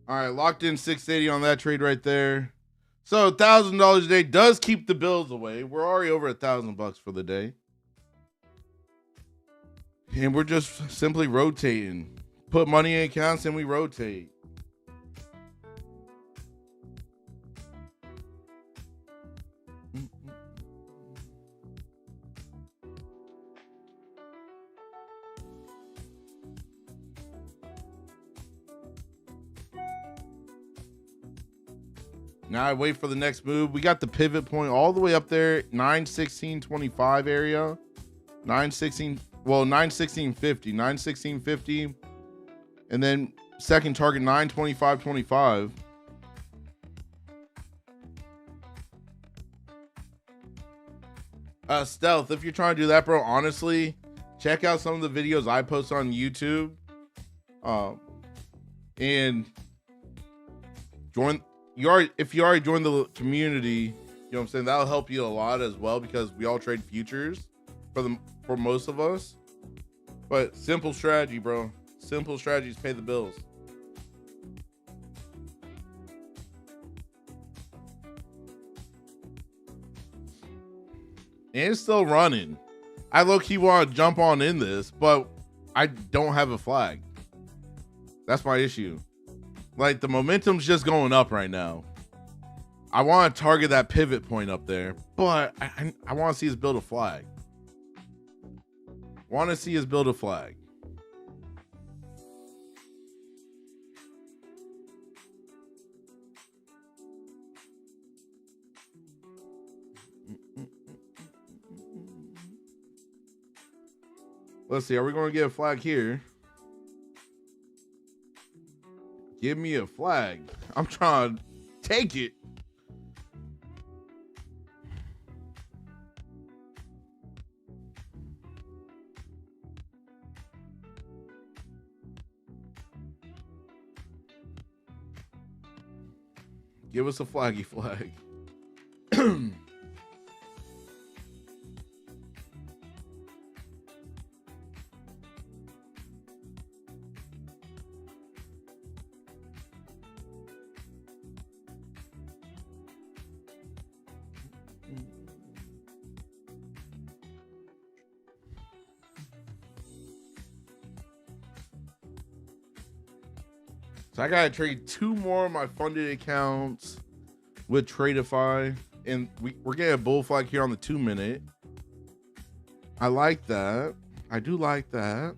All right, locked in 680 on that trade right there. So $1,000 a day does keep the bills away. We're already over $1,000 for the day. And we're just simply rotating. Put money in accounts and we rotate. Now I wait for the next move. We got the pivot point all the way up there, 916.25 area. 916, well, 916.50, 916.50. And then second target 925.25. Stealth, if you're trying to do that, bro, honestly, check out some of the videos I post on YouTube. And join. If you already joined the community, you know what I'm saying, that'll help you a lot as well, because we all trade futures for most of us. But simple strategy, bro. Simple strategies pay the bills. And it's still running. I low-key want to jump on in this, but I don't have a flag. That's my issue. Like, the momentum's just going up right now. I want to target that pivot point up there, but I want to see us build a flag. Want to see us build a flag. Let's see. Are we going to get a flag here? Give me a flag. I'm trying to take it. Give us a flaggy flag. So I gotta trade 2 more of my funded accounts with Tradeify, and we're getting a bull flag here on the 2-minute. I like that. I do like that.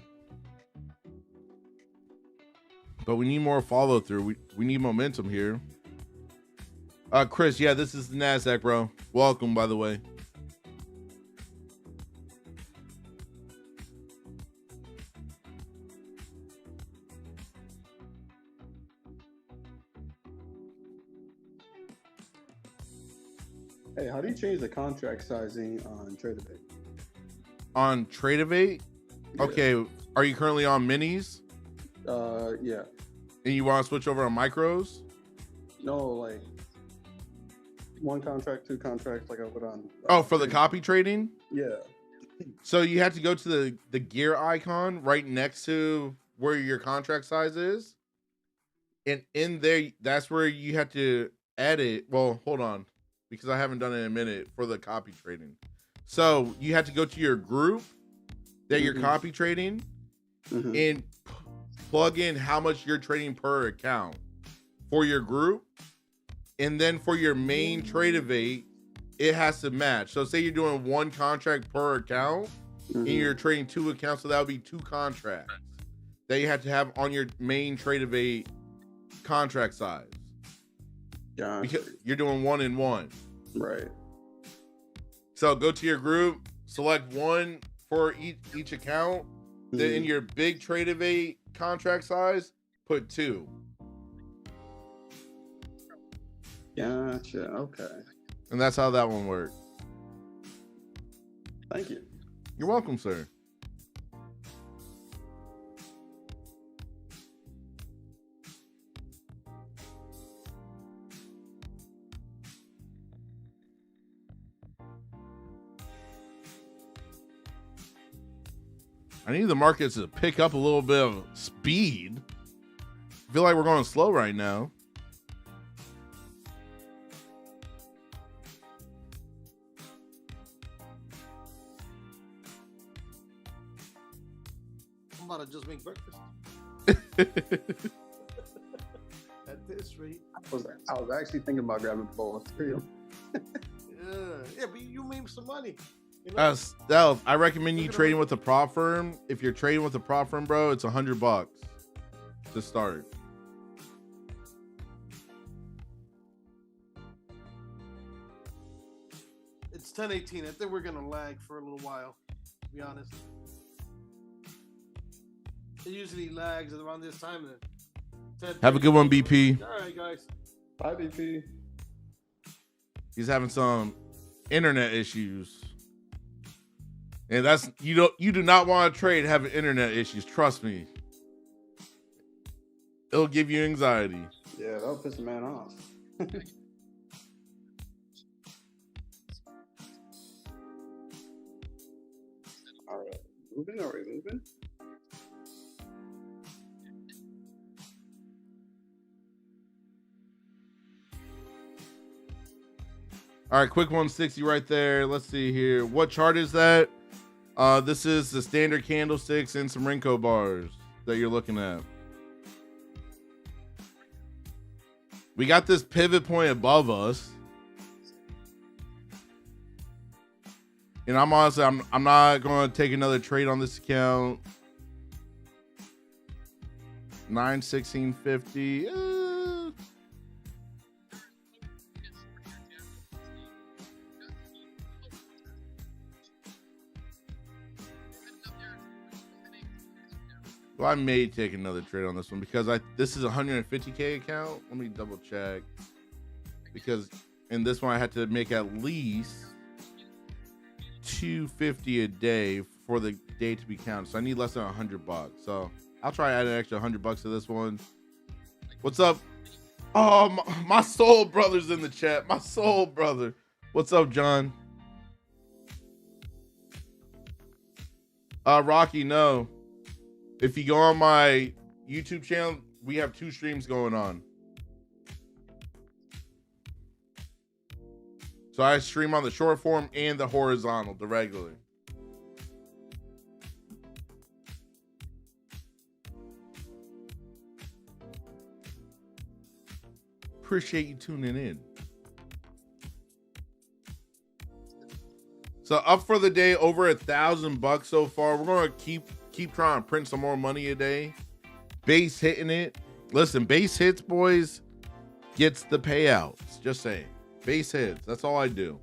But we need more follow through. We need momentum here. Chris, yeah, this is the Nasdaq, bro. Welcome, by the way. Hey, how do you change the contract sizing on Tradeivate? On Tradeivate? Yeah. Okay, are you currently on minis? Yeah. And you want to switch over on micros? No, like 1 contract, 2 contracts, like I put on. Oh, for the copy trading? Yeah. So you have to go to the gear icon right next to where your contract size is. And in there, that's where you have to edit. Well, hold on, because I haven't done it in a minute for the copy trading. So you have to go to your group that you're copy trading and plug in how much you're trading per account for your group. And then for your main Tradeivate, it has to match. So say you're doing 1 contract per account and you're trading 2 accounts. So that would be 2 contracts that you have to have on your main Tradeivate contract size. Yeah. Because you're doing 1 and 1. Right. So go to your group, select 1 for each account. Then in your big Tradeivate contract size, put 2. Gotcha. Okay. And that's how that one works. Thank you. You're welcome, sir. I need the markets to pick up a little bit of speed. I feel like we're going slow right now. I'm about to just make breakfast. At this rate. I was actually thinking about grabbing a bowl of cereal. Yeah, but you made some money. You know? Stealth, I recommend you trading with a prop firm. If you're trading with a prop firm, bro, it's $100 to start. It's 10:18. I think we're gonna lag for a little while, to be honest. It usually lags at around this time. Have a good one, BP. All right, guys. Bye, BP. He's having some internet issues. And that's you do not want to trade having internet issues. Trust me. It'll give you anxiety. Yeah, that'll piss a man off. All right. Moving? Are we moving? All right, quick 160 right there. Let's see here. What chart is that? This is the standard candlesticks and some Renko bars that you're looking at. We got this pivot point above us. And I'm honestly, I'm not going to take another trade on this account. 916.50. Well, I may take another trade on this one because this is a 150K account. Let me double check. Because in this one I had to make at least 250 a day for the day to be counted. So I need less than $100. So I'll try adding an extra $100 to this one. What's up? Oh, my soul brother's in the chat. My soul brother. What's up, John? Rocky, no. If you go on my YouTube channel, we have 2 streams going on. So I stream on the short form and the horizontal, the regular. Appreciate you tuning in. So up for the day, over $1,000 so far. We're gonna keep trying to print some more money a day. Base hitting it. Listen, base hits, boys, gets the payouts. Just saying. Base hits. That's all I do.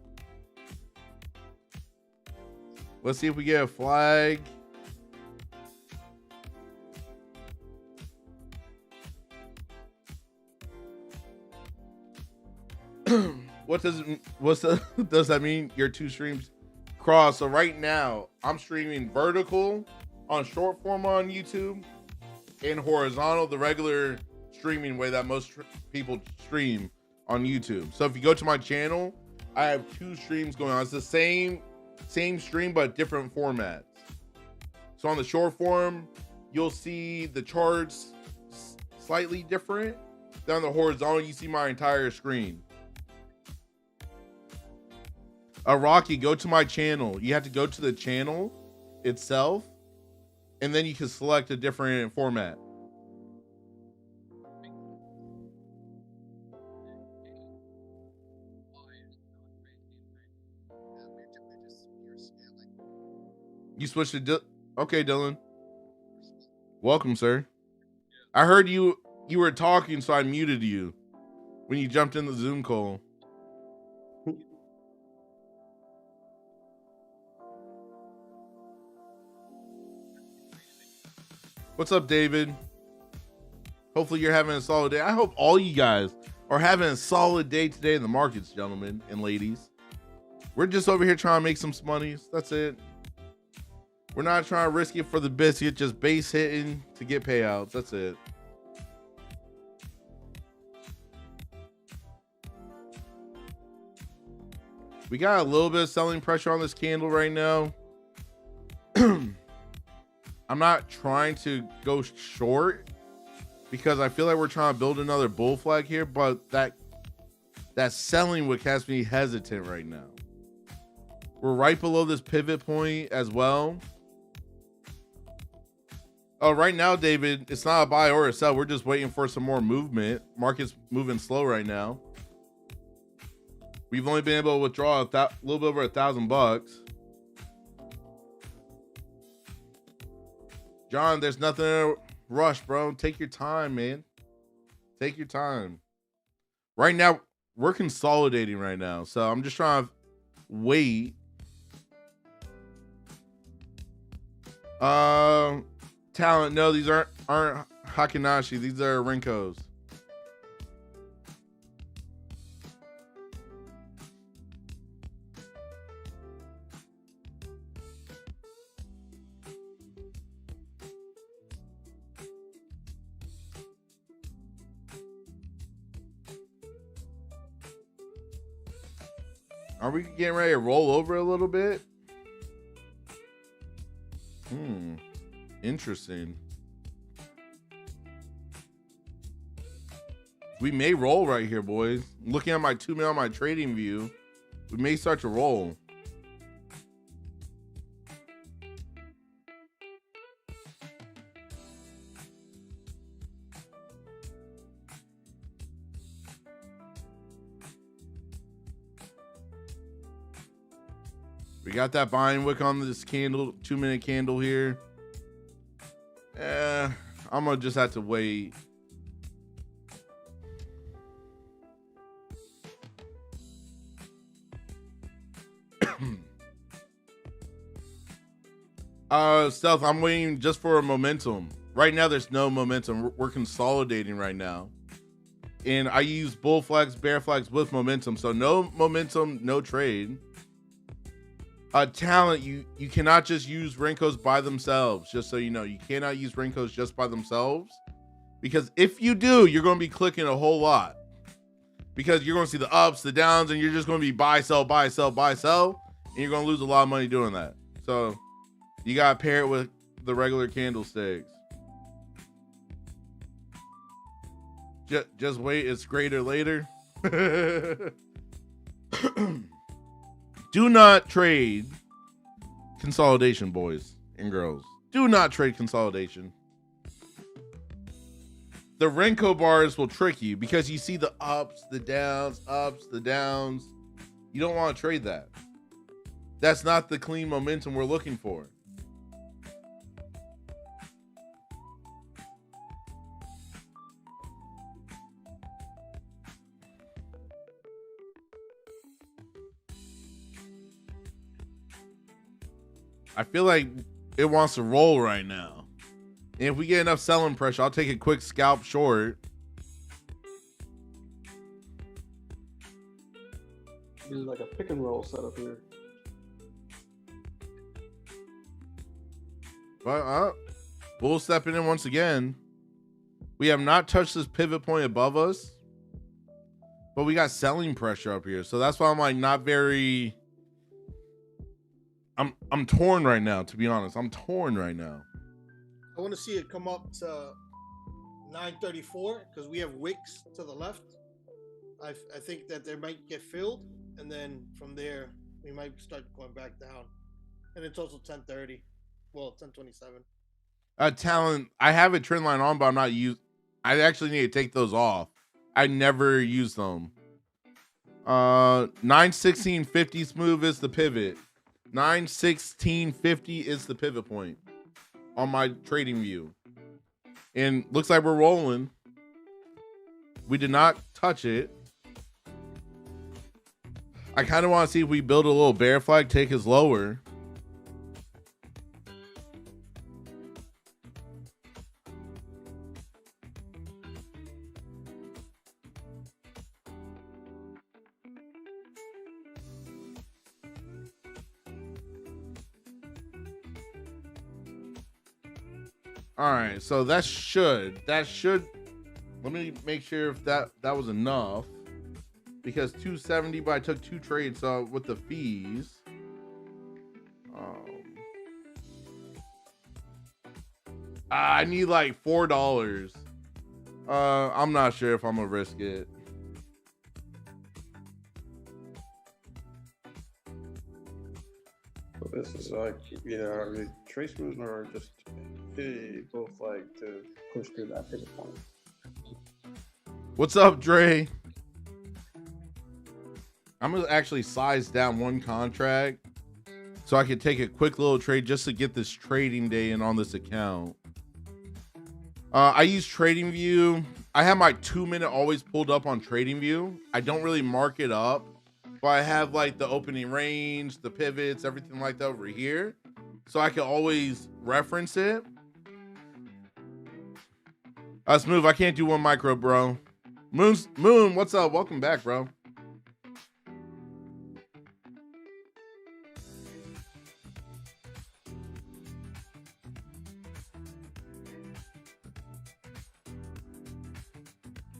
Let's see if we get a flag. What does that mean? Your 2 streams cross. So right now I'm streaming vertical on short form on YouTube and horizontal, the regular streaming way that most people stream on YouTube. So if you go to my channel, I have 2 streams going on. It's the same stream but different formats. So on the short form, you'll see the charts slightly different. Then on the horizontal, you see my entire screen. Rocky, go to my channel. You have to go to the channel itself, and then you can select a different format. You switched to okay, Dylan. Welcome, sir. I heard you were talking, so I muted you when you jumped in the Zoom call. What's up, David? Hopefully you're having a solid day. I hope all you guys are having a solid day today in the markets, gentlemen and ladies. We're just over here trying to make some monies. That's it. We're not trying to risk it for the biscuit, just base hitting to get payouts. That's it. We got a little bit of selling pressure on this candle right now. I'm not trying to go short because I feel like we're trying to build another bull flag here, but that selling would has me hesitant right now. We're right below this pivot point as well. Oh, right now, David, it's not a buy or a sell. We're just waiting for some more movement. Market's moving slow right now. We've only been able to withdraw a little bit over $1,000. John, there's nothing to rush, bro. Take your time, man. Take your time. Right now, we're consolidating right now. So I'm just trying to wait. Talent. No, these aren't Hakinashi. These are Rinkos. Are we getting ready to roll over a little bit? Interesting. We may roll right here, boys. Looking at my 2 minute on my trading view, We may start to roll. We got that buying wick on this candle, 2-minute candle here. I'm gonna just have to wait. Stealth, I'm waiting just for a momentum. Right now, there's no momentum. We're consolidating right now. And I use bull flags, bear flags with momentum. So no momentum, no trade. Talent, you cannot just use Rinkos by themselves. Just so you know, you cannot use Rinkos just by themselves. Because if you do, you're going to be clicking a whole lot. Because you're going to see the ups, the downs, and you're just going to be buy, sell, buy, sell, buy, sell. And you're going to lose a lot of money doing that. So you got to pair it with the regular candlesticks. Just wait, it's greater later. Do not trade consolidation, boys and girls. Do not trade consolidation. The Renko bars will trick you because you see the ups, the downs, ups, the downs. You don't want to trade that. That's not the clean momentum we're looking for. I feel like it wants to roll right now. And if we get enough selling pressure, I'll take a quick scalp short. This is like a pick and roll setup here. But bull stepping in once again. We have not touched this pivot point above us, but we got selling pressure up here. So that's why I'm like not very. I'm torn right now, to be honest. I'm torn right now. I want to see it come up to 934 because we have wicks to the left. I think that they might get filled, and then from there we might start going back down. And it's also 1030. Well, 1027. Talent. I have a trend line on, but I'm not used. I actually need to take those off. I never use them. 916.50 smooth is the pivot. 916.50 is the pivot point on my trading view. And looks like we're rolling. We did not touch it. I kind of want to see if we build a little bear flag, take us lower. All right, so that should let me make sure if that was enough, because 270, but I took 2 trades, so with the fees, I need like $4. I'm not sure if I'm gonna risk it. This is like, the trace moves are just both like to push through that pivot point. What's up, Dre? I'm gonna actually size down one contract so I can take a quick little trade just to get this trading day in on this account. I use TradingView. I have my 2-minute always pulled up on TradingView. I don't really mark it up, but I have like the opening range, the pivots, everything like that over here, so I can always reference it. Smooth, I can't do one micro, bro. Moon, what's up? Welcome back, bro.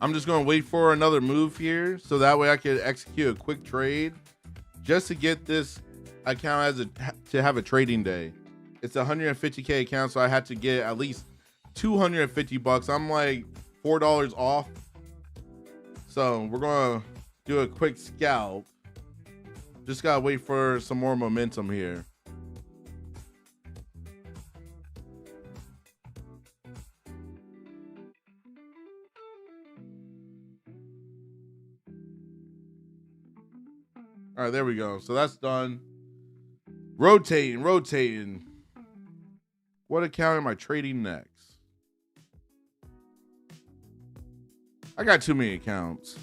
I'm just going to wait for another move here so that way I can execute a quick trade just to get this account to have a trading day. It's a 150K account, so I had to get at least $250. I'm like $4 off. So we're going to do a quick scalp. Just gotta wait for some more momentum here. All right, there we go. So that's done. Rotating. What account am I trading next? I got too many accounts.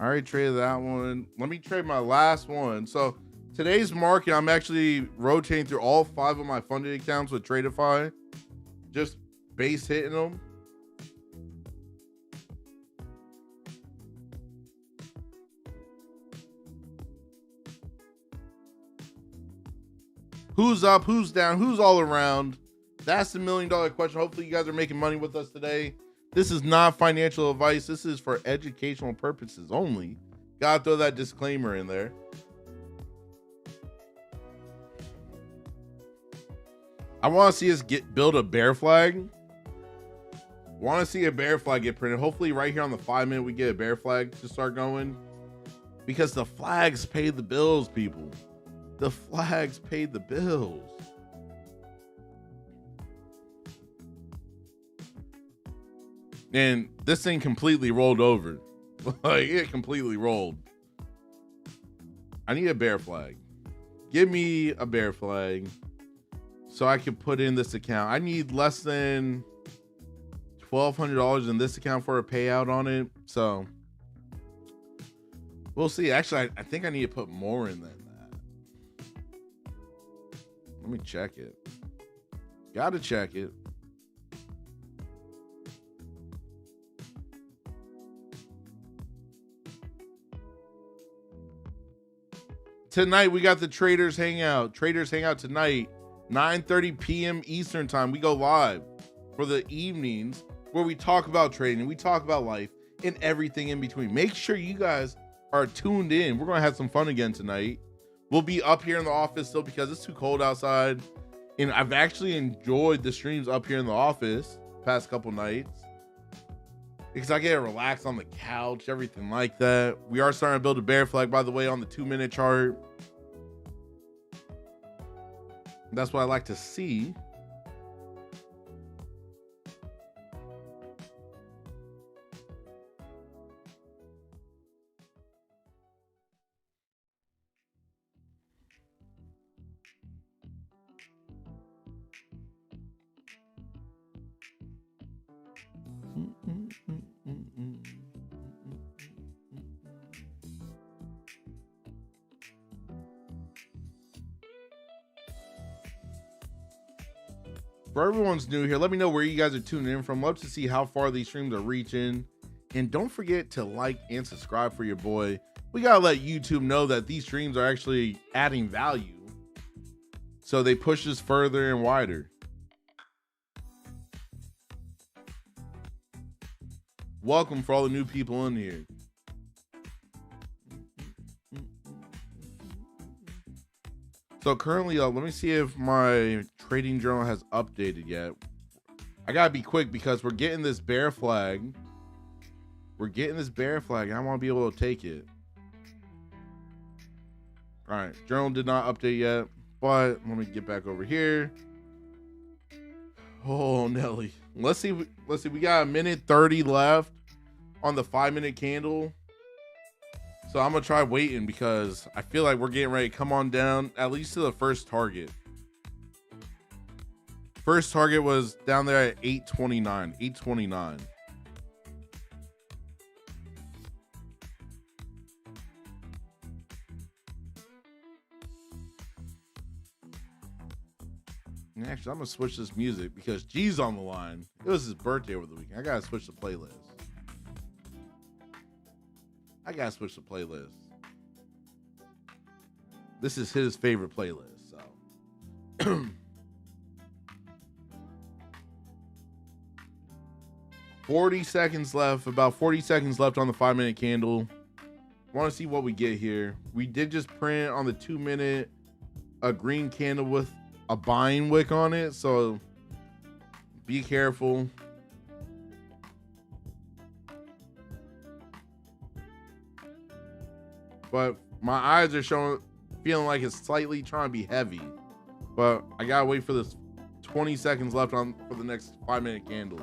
I already traded that one. Let me trade my last one. So today's market, I'm actually rotating through all 5 of my funded accounts with Tradeify. Just base hitting them. Who's up? Who's down? Who's all around? That's the $1 million question. Hopefully you guys are making money with us today. This is not financial advice. This is for educational purposes only. Gotta throw that disclaimer in there. I want to see us build a bear flag. Want to see a bear flag get printed. Hopefully right here on the 5 minute we get a bear flag to start going. Because the flags pay the bills, people. The flags paid the bills. And this thing completely rolled over. Like, it completely rolled. I need a bear flag. Give me a bear flag so I can put in this account. I need less than $1,200 in this account for a payout on it. So we'll see. Actually, I think I need to put more in than that. Let me check it. Gotta check it. Tonight we got the Traders Hangout. Traders Hangout tonight, 9:30 p.m. Eastern time. We go live for the evenings where we talk about trading, we talk about life and everything in between. Make sure you guys are tuned in. We're gonna have some fun again tonight. We'll be up here in the office still because it's too cold outside. And I've actually enjoyed the streams up here in the office past couple nights because I get to relax on the couch, everything like that. We are starting to build a bear flag, by the way, on the 2 minute chart. That's what I like to see. For everyone's new here, let me know where you guys are tuning in from. Love to see how far these streams are reaching. And don't forget to like and subscribe for your boy. We gotta let YouTube know that these streams are actually adding value, so they push us further and wider. Welcome for all the new people in here. So currently, let me see if my trading journal has updated yet. I gotta be quick because we're getting this bear flag. And I want to be able to take it. All right, journal did not update yet, but let me get back over here. Oh, Nelly. Let's see. We got 1:30 left on the 5 minute candle. So I'm gonna try waiting because I feel like we're getting ready to come on down at least to the first target. First target was down there at 829. And actually, I'm gonna switch this music because G's on the line. It was his birthday over the weekend. I gotta switch the playlist. This is his favorite playlist, so. 40 seconds left, about 40 seconds left on the 5 minute candle. Want to see what we get here. We did just print on the 2 minute a green candle with a buying wick on it, so be careful. but my eyes are feeling like it's slightly trying to be heavy. But I gotta wait for this 20 seconds left for the next 5-minute candle.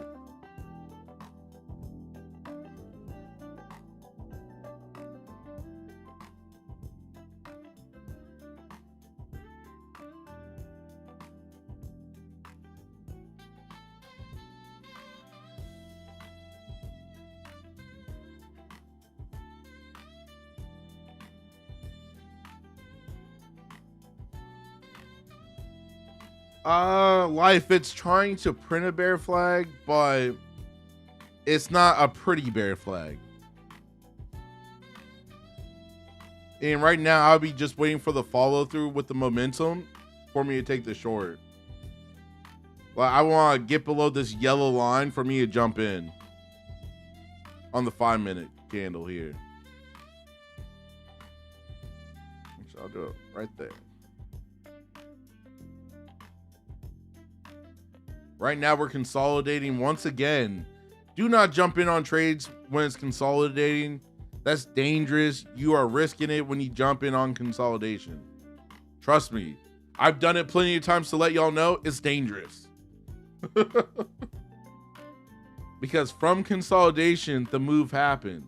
Life, it's trying to print a bear flag, but it's not a pretty bear flag. And right now, I'll be just waiting for the follow through with the momentum for me to take the short. Like, I want to get below this yellow line for me to jump in on the 5-minute candle here. So I'll do it right there. Right now, we're consolidating once again. Do not jump in on trades when it's consolidating. That's dangerous. You are risking it when you jump in on consolidation. Trust me. I've done it plenty of times to let y'all know it's dangerous. Because from consolidation, the move happens.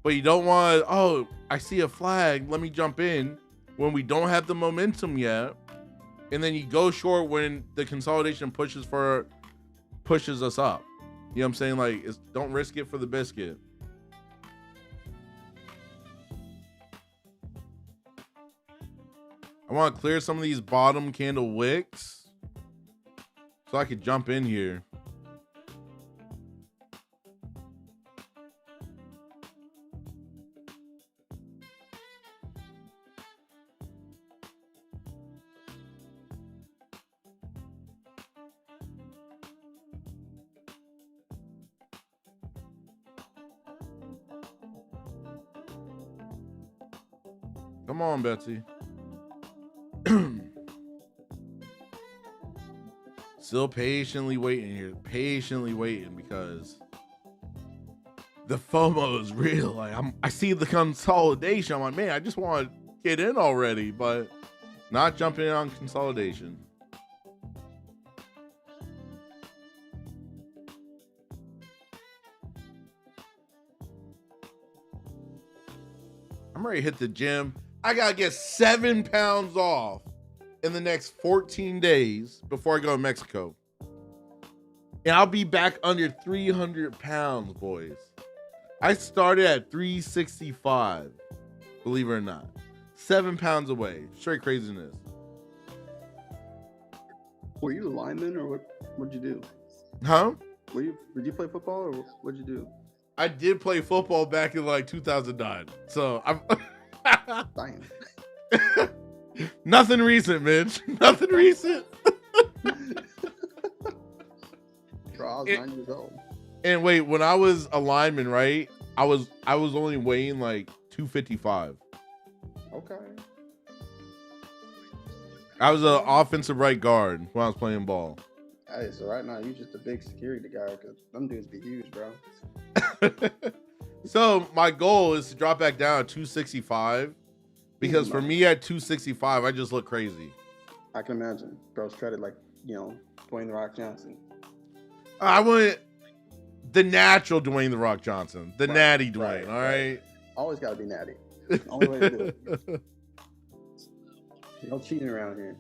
But you don't want to, oh, I see a flag, let me jump in when we don't have the momentum yet. And then you go short when the consolidation pushes us up. You know what I'm saying? Like, don't risk it for the biscuit. I want to clear some of these bottom candle wicks so I could jump in here. Come on, Betsy. Still patiently waiting here. Patiently waiting because the FOMO is real. Like I see the consolidation. I'm like, man, I just want to get in already, but not jumping in on consolidation. I'm ready to hit the gym. I gotta get 7 pounds off in the next 14 days before I go to Mexico. And I'll be back under 300 pounds, boys. I started at 365, believe it or not. 7 pounds away. Straight craziness. Were you a lineman or what'd you do? Huh? Did you play football or what'd you do? I did play football back in like 2009. So I'm Damn. Nothing recent, Mitch. Nothing recent. Bro, I was 9 years old. And wait, when I was a lineman, right? I was only weighing like 255. Okay. I was an offensive right guard when I was playing ball. Hey, so right now you just a big security guard because them dudes be huge, bro. So my goal is to drop back down to 265 because for me at 265, I just look crazy. I can imagine. Bro's treaded like, Dwayne The Rock Johnson. I want the natural Dwayne The Rock Johnson, the natty Dwayne. All right. Always got to be natty. Only way to do it. No cheating around here.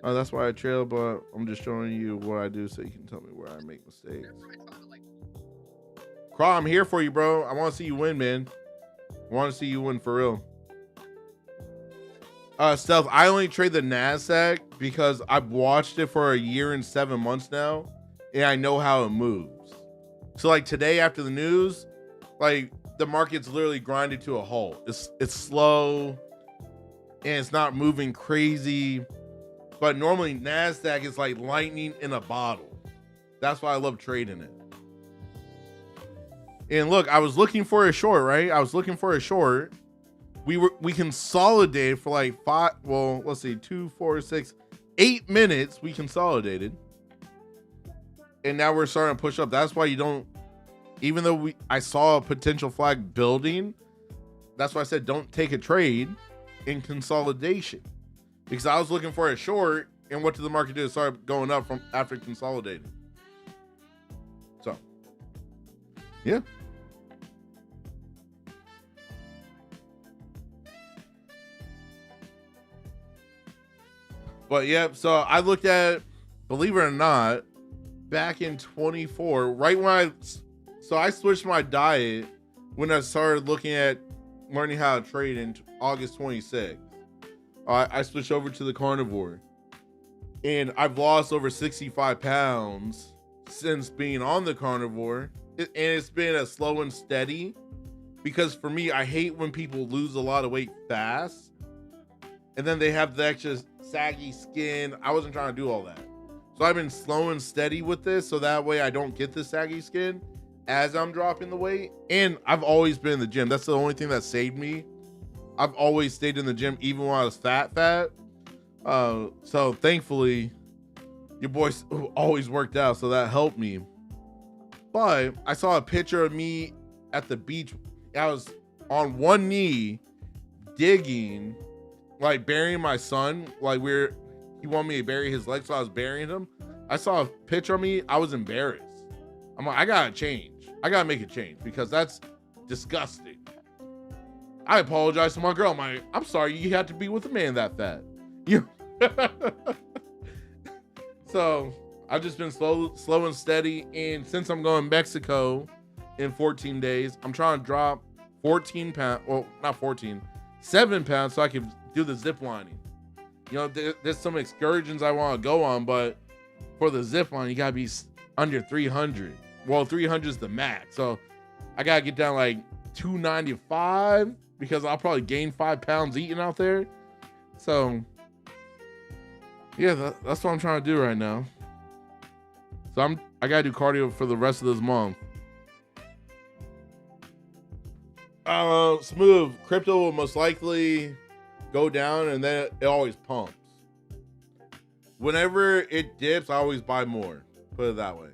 Oh, that's why I trail, but I'm just showing you what I do so you can tell me where I make mistakes. Craw, I'm here for you, bro. I want to see you win, man. I want to see you win for real. Stealth, I only trade the Nasdaq because I've watched it for 1 year and 7 months now, and I know how it moves. So, like today after the news, like the market's literally grinded to a halt. It's slow, and it's not moving crazy. But normally Nasdaq is like lightning in a bottle. That's why I love trading it. And look, I was looking for a short, right? I was looking for a short. We consolidated for like 2, 4, 6, 8 minutes. We consolidated. And now we're starting to push up. That's why you don't even though I saw a potential flag building, that's why I said don't take a trade in consolidation, because I was looking for a short, and what did the market do? It started going up from after consolidating. So, yeah. But yeah, so I looked at, believe it or not, back in 24, right when I switched my diet when I started looking at learning how to trade in August 26th. I switched over to the carnivore, and I've lost over 65 pounds since being on the carnivore. And it's been a slow and steady, because for me, I hate when people lose a lot of weight fast and then they have the extra saggy skin. I wasn't trying to do all that. So I've been slow and steady with this, so that way I don't get the saggy skin as I'm dropping the weight. And I've always been in the gym. That's the only thing that saved me. I've always stayed in the gym, even when I was fat. So thankfully, your boys always worked out, so that helped me. But I saw a picture of me at the beach. I was on one knee digging, like burying my son. Like he wanted me to bury his leg, so I was burying him. I saw a picture of me. I was embarrassed. I'm like, I gotta change. I gotta make a change, because that's disgusting. I apologize to my girl. I'm sorry you had to be with a man that fat. So I've just been slow and steady. And since I'm going to Mexico in 14 days, I'm trying to drop 14 pounds. Well, not 14, 7 pounds, so I can do the zip lining. There's some excursions I want to go on, but for the zip line, you got to be under 300. Well, 300 is the max. So I got to get down like 295, because I'll probably gain 5 pounds eating out there. So yeah, that's what I'm trying to do right now. So I gotta do cardio for the rest of this month. Smooth. Crypto will most likely go down, and then it always pumps. Whenever it dips, I always buy more. Put it that way.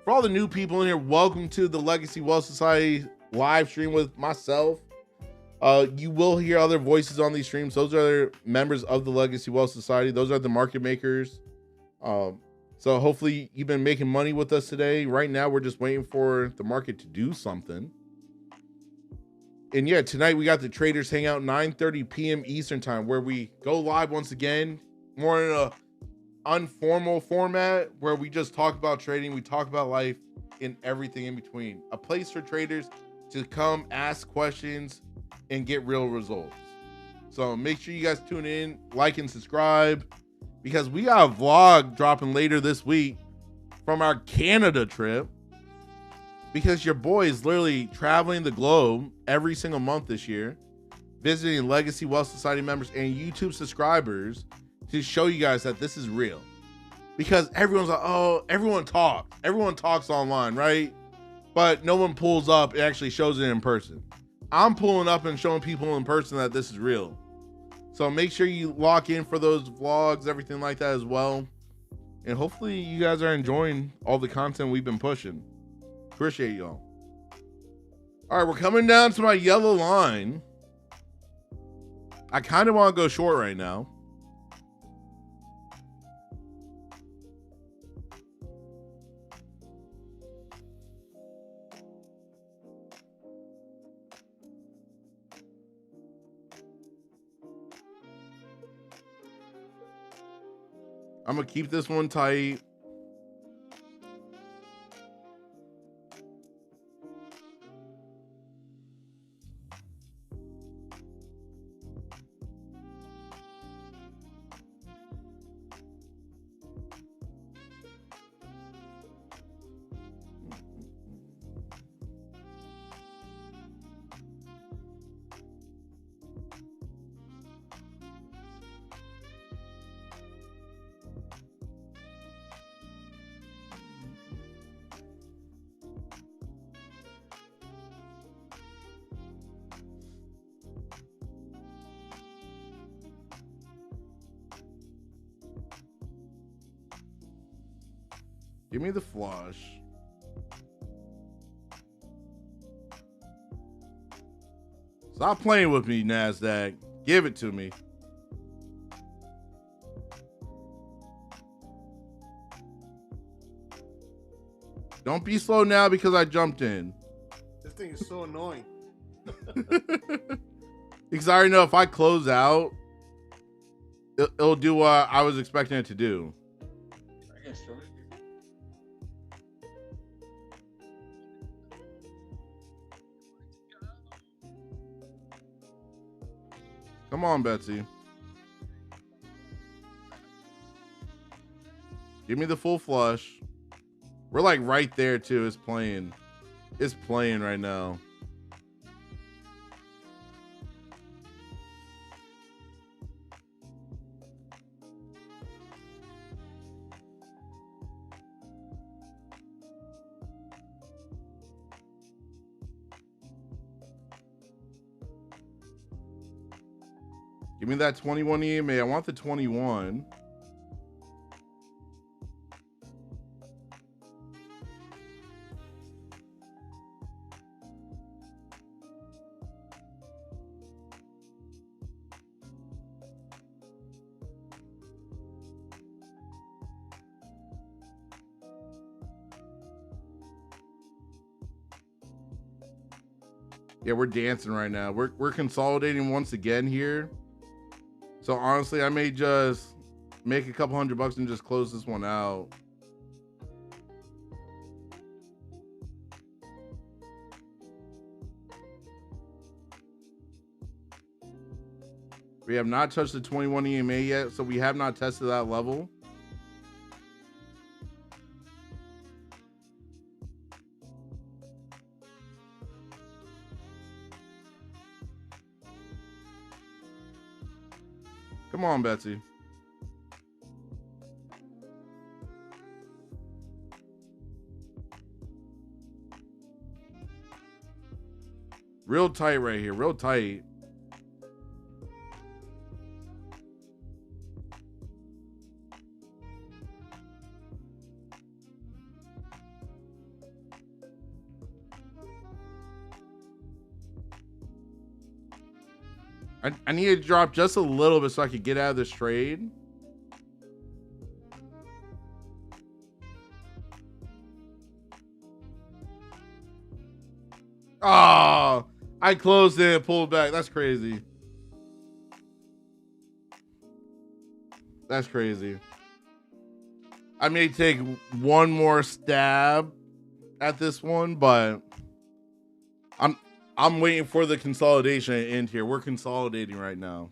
For all the new people in here, welcome to the Legacy Wealth Society live stream with myself. You will hear other voices on these streams. Those are members of the Legacy Wealth Society. Those are the market makers. So hopefully you've been making money with us today. Right now, we're just waiting for the market to do something. And yeah, tonight we got the Traders Hangout, 9:30 p.m. Eastern time, where we go live once again, more in a informal format, where we just talk about trading, we talk about life, and everything in between. A place for traders to come ask questions and get real results. So make sure you guys tune in, like and subscribe, because we got a vlog dropping later this week from our Canada trip, because your boy is literally traveling the globe every single month this year, visiting Legacy Wealth Society members and YouTube subscribers to show you guys that this is real. Because everyone's like, oh, everyone talks online, right? But no one pulls up and actually shows it in person. I'm pulling up and showing people in person that this is real. So make sure you lock in for those vlogs, everything like that as well. And hopefully you guys are enjoying all the content we've been pushing. Appreciate y'all. All right, we're coming down to my yellow line. I kind of want to go short right now. I'm going to keep this one tight. Give me the flush. Stop playing with me, Nasdaq. Give it to me. Don't be slow now because I jumped in. This thing is so annoying. Because I already know if I close out, it'll do what I was expecting it to do. I guess so. Come on, Betsy. Give me the full flush. We're like right there too. It's playing. It's playing right now. Give me that 21 EMA. I want the 21. Yeah, we're dancing right now. We're consolidating once again here. So honestly, I may just make a couple $100 and just close this one out. We have not touched the 21 EMA yet, so we have not tested that level. Come on, Betsy. Real tight right here, real tight. I need to drop just a little bit so I could get out of this trade. Oh, I closed it and pulled back. That's crazy. That's crazy. I may take one more stab at this one, but I'm waiting for the consolidation to end here. We're consolidating right now.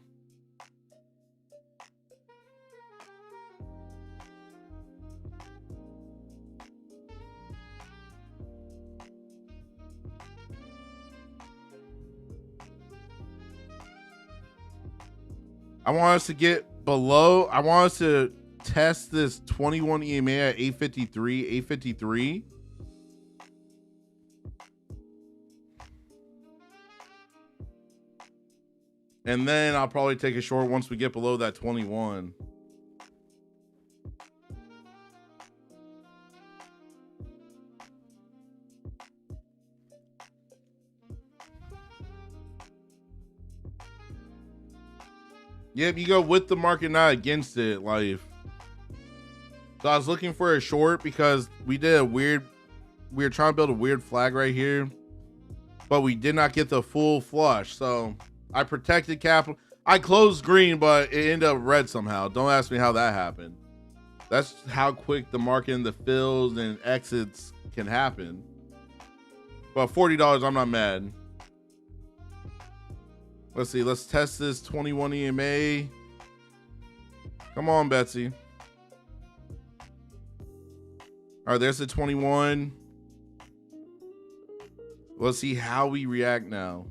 I want us to get below. I want us to test this 21 EMA at 853, 853. And then I'll probably take a short once we get below that 21. Yep, you go with the market, not against it, Life. So I was looking for a short because we did a weird, we were trying to build a weird flag right here, but we did not get the full flush. So I protected capital. I closed green, but it ended up red somehow. Don't ask me how that happened. That's how quick the market and the fills and exits can happen. But $40, I'm not mad. Let's see. Let's test this 21 EMA. Come on, Betsy. All right, there's the 21. Let's see how we react now.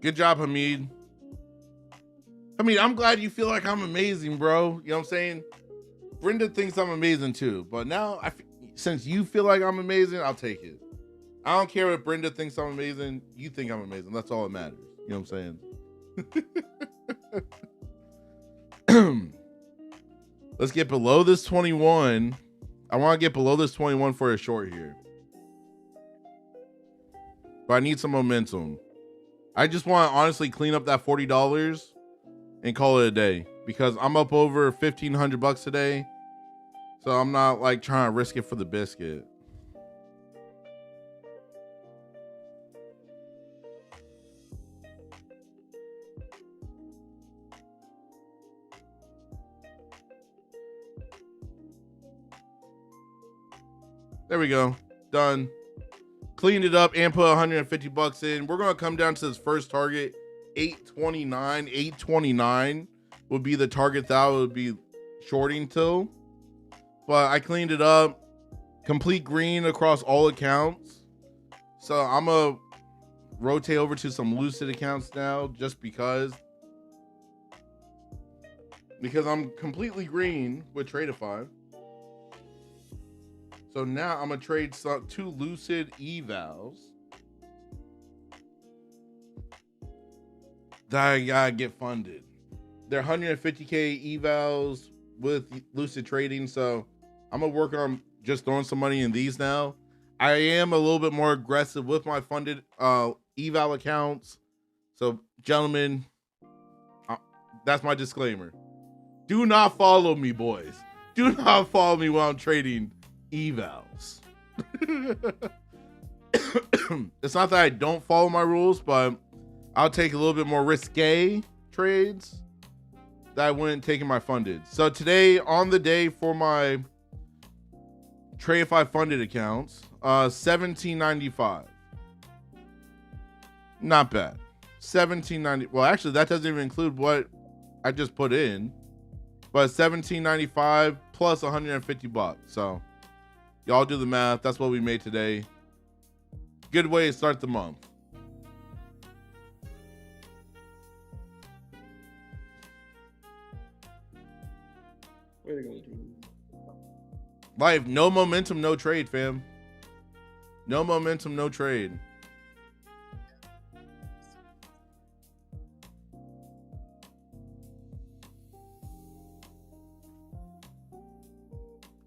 Good job, Hamid. Hamid, I'm glad you feel like I'm amazing, bro. You know what I'm saying? Brenda thinks I'm amazing too, but now since you feel like I'm amazing, I'll take it. I don't care if Brenda thinks I'm amazing. You think I'm amazing. That's all that matters. You know what I'm saying? Let's get below this 21. I want to get below this 21 for a short here. But I need some momentum. I just want to honestly clean up that $40 and call it a day, because I'm up over $1,500 today. So I'm not like trying to risk it for the biscuit. There we go. Done. Cleaned it up and put $150 in. We're going to come down to this first target, 829. 829 would be the target that I would be shorting till. But I cleaned it up. Complete green across all accounts. So I'm going to rotate over to some Lucid accounts now, just because I'm completely green with Tradeify. So now I'm going to trade 2 Lucid evals that I got to get funded. They're 150K evals with Lucid trading. So I'm going to work on just throwing some money in these now. I am a little bit more aggressive with my funded eval accounts. So gentlemen, that's my disclaimer. Do not follow me, boys. Do not follow me while I'm trading evals. It's not that I don't follow my rules, but I'll take a little bit more risque trades that I wouldn't take in my funded. So today, on the day for my Tradeify funded accounts, $17.95. Not bad. $17.90. Well, actually, that doesn't even include what I just put in, but $17.95 plus $150. So y'all do the math. That's what we made today. Good way to start the month. What are they gonna do? Life, no momentum, no trade, fam. No momentum, no trade.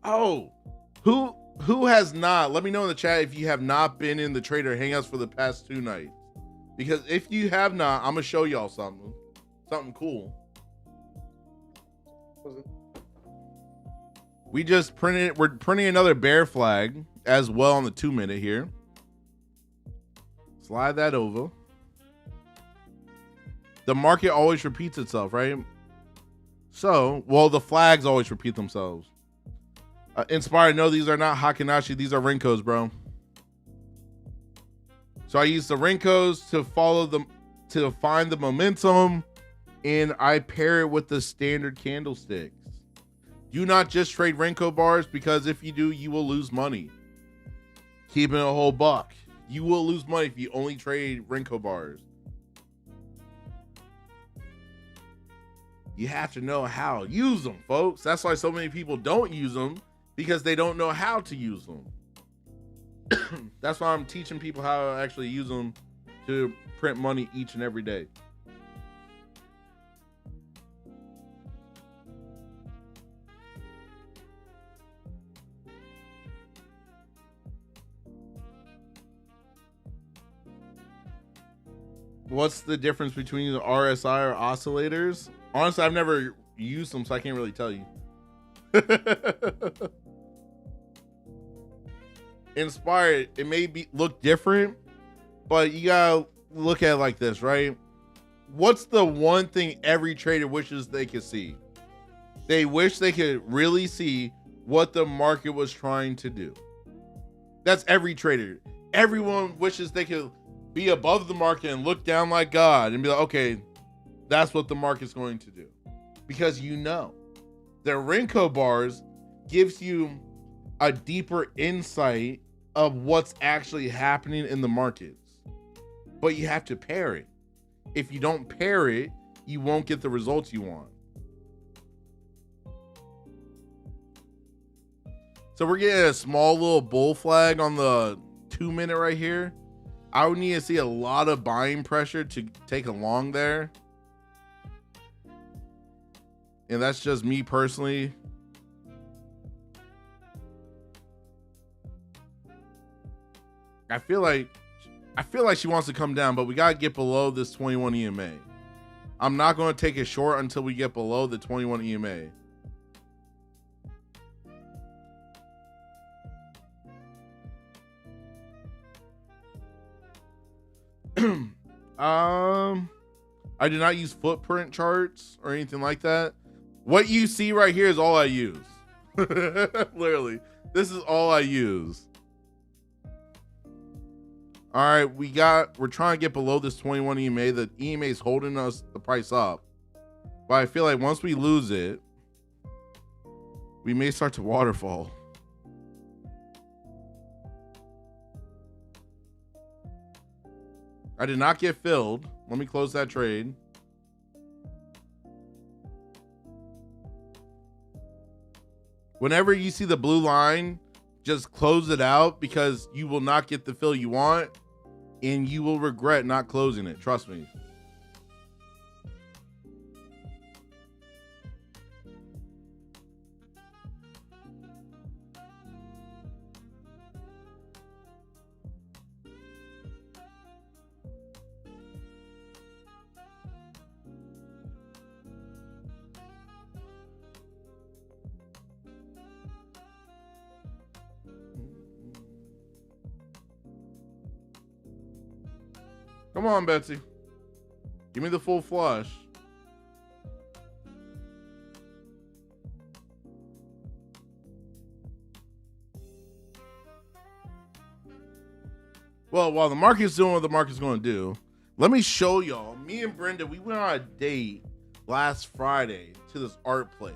Oh, who has not? Let me know in the chat if you have not been in the Trader Hangouts for the past 2 nights. Because if you have not, I'm gonna show y'all something cool. We're printing another bear flag as well on the 2-minute here. Slide that over. The market always repeats itself, right? So, well, the flags always repeat themselves. Inspired, no, these are not Hakinashi. These are Rinkos, bro. So I use the Rinkos to follow them, to find the momentum, and I pair it with the standard candlesticks. Do not just trade Renko bars, because if you do, you will lose money. Keeping a whole buck. You will lose money if you only trade Renko bars. You have to know how to use them, folks. That's why so many people don't use them, because they don't know how to use them. That's why I'm teaching people how to actually use them to print money each and every day. What's the difference between the RSI or oscillators? Honestly, I've never used them, so I can't really tell you. Inspired, it may look different, but you gotta look at it like this, right? What's the one thing every trader wishes they could see? They wish they could really see what the market was trying to do. That's every trader. Everyone wishes they could be above the market and look down like God and be like, okay, that's what the market's going to do. Because you know, the Renko bars gives you a deeper insight of what's actually happening in the markets. But you have to pair it. If you don't pair it, you won't get the results you want. So we're getting a small little bull flag on the 2-minute right here. I would need to see a lot of buying pressure to take a long there. and that's just me personally. I feel like she wants to come down, but we gotta get below this 21 EMA. I'm not going to take it short until we get below the 21 EMA. I do not use footprint charts or anything like that. What you see right here is all I use. Literally, this is all I use. All right, we're trying to get below this 21 EMA. The EMA is holding us the price up, but I feel like once we lose it, we may start to waterfall. I did not get filled. Let me close that trade. Whenever you see the blue line, just close it out because you will not get the fill you want and you will regret not closing it. Trust me. Come on, Betsy. Give me the full flush. Well, while the market's doing what the market's going to do, let me show y'all. Me and Brenda, we went on a date last Friday to this art place.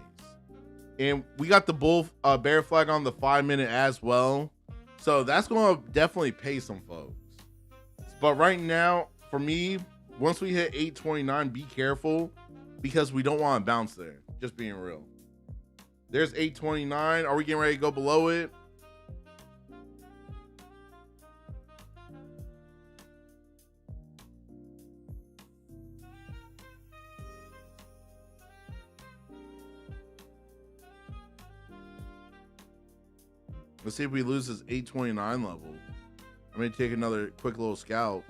And we got the bear flag on the 5-minute as well. So that's going to definitely pay some folks. But right now, for me, once we hit 829, be careful because we don't want to bounce there. Just being real. There's 829. Are we getting ready to go below it? Let's see if we lose this 829 level. I'm going to take another quick little scalp.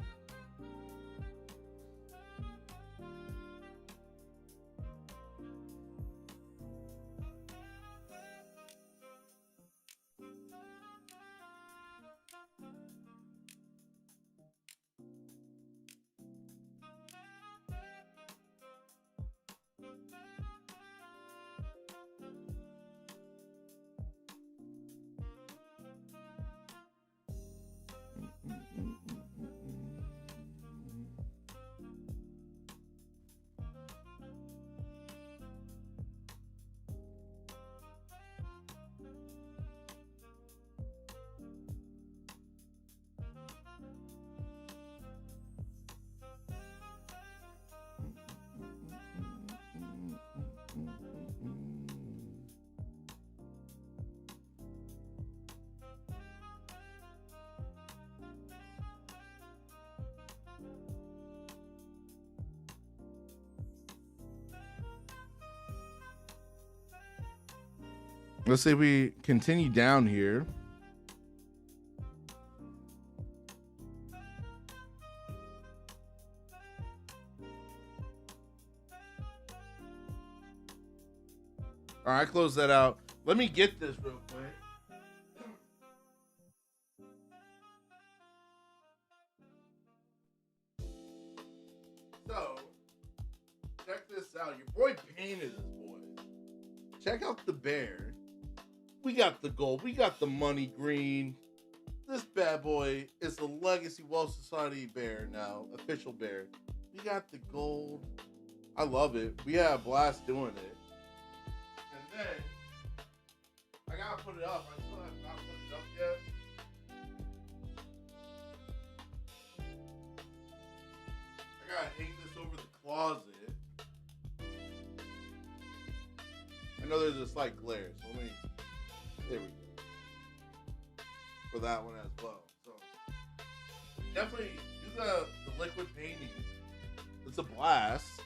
Let's say we continue down here. All right, close that out. Let me get this real quick. So, check this out. Your boy painted this boy. Check out the bear. We got the gold. We got the money green. This bad boy is the Legacy Wealth Society bear now. Official bear. We got the gold. I love it. We had a blast doing it. And then, I gotta put it up. I still have not put it up yet. I gotta hang this over the closet. I know there's a slight glare, so let me... There we go. For that one as well. So definitely do the liquid painting. It's a blast.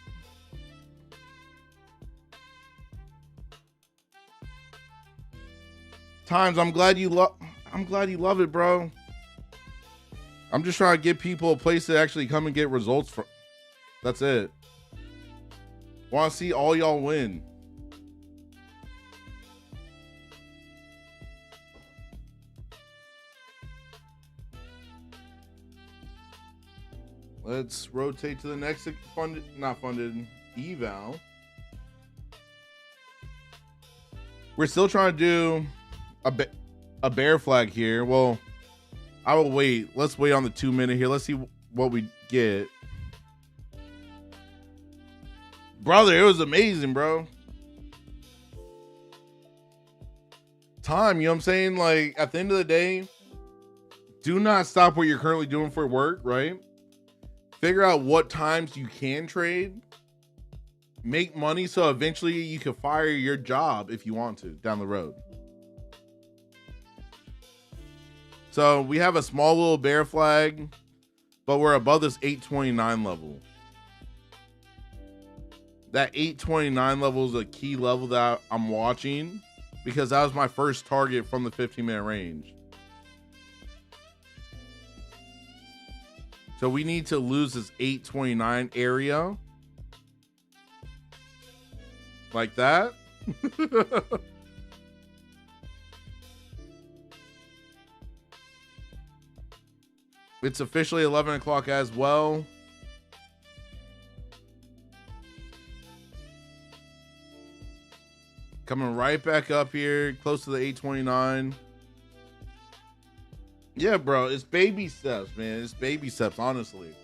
Times, I'm glad you love it, bro. I'm just trying to give people a place to actually come and get results from. That's it. Want to see all y'all win. Let's rotate to the next not funded eval. We're still trying to do a bear flag here. Well, I will wait. Let's wait on the 2 minute here. Let's see what we get. Brother, it was amazing, bro. Time, you know what I'm saying? Like, at the end of the day, do not stop what you're currently doing for work, right? Figure out what times you can trade. Make money so eventually you can fire your job if you want to down the road. So we have a small little bear flag, but we're above this 829 level. That 829 level is a key level that I'm watching because that was my first target from the 15-minute range. So we need to lose this 829 area. Like that. It's officially 11 o'clock as well. Coming right back up here, close to the 829. Yeah, bro, it's baby steps, man. It's baby steps, honestly.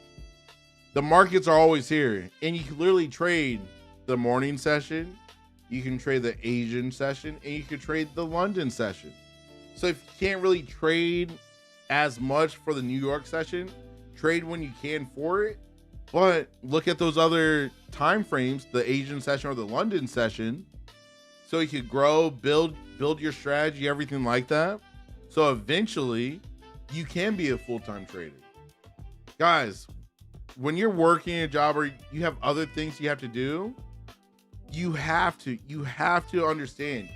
The markets are always here, and you can literally trade the morning session, you can trade the Asian session, and you can trade the London session. So if you can't really trade as much for the New York session, trade when you can for it. But look at those other time frames, the Asian session or the London session, so you could grow, build your strategy, everything like that. So eventually you can be a full-time trader. Guys, when you're working a job or you have other things you have to do, you have to understand,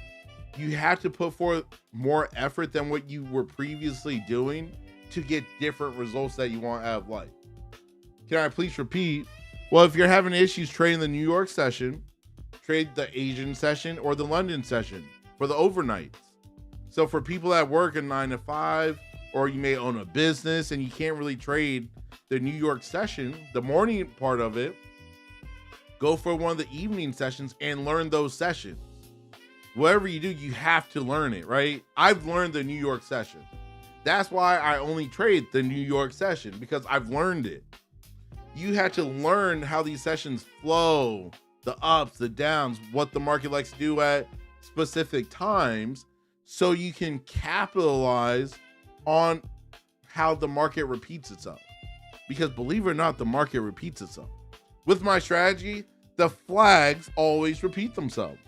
you have to put forth more effort than what you were previously doing to get different results that you want out of life. Can I please repeat? Well, if you're having issues trading the New York session, trade the Asian session or the London session for the overnights. So for people that work a 9 to 5, or you may own a business and you can't really trade the New York session, the morning part of it, go for one of the evening sessions and learn those sessions. Whatever you do, you have to learn it, right? I've learned the New York session. That's why I only trade the New York session, because I've learned it. You had to learn how these sessions flow, the ups, the downs, what the market likes to do at specific times, so you can capitalize on how the market repeats itself. Because believe it or not, the market repeats itself. With my strategy, the flags always repeat themselves.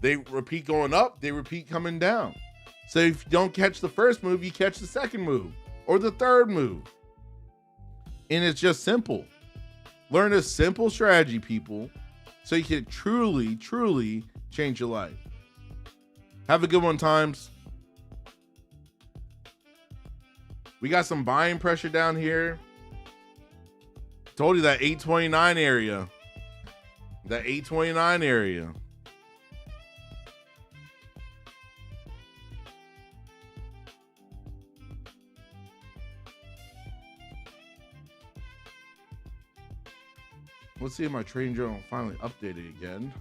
They repeat going up, they repeat coming down. So if you don't catch the first move, you catch the second move or the third move. And it's just simple. Learn a simple strategy, people, so you can truly, truly change your life. Have a good one, Times. We got some buying pressure down here. Told you that 829 area. That 829 area. Let's see if my trading journal finally updated again.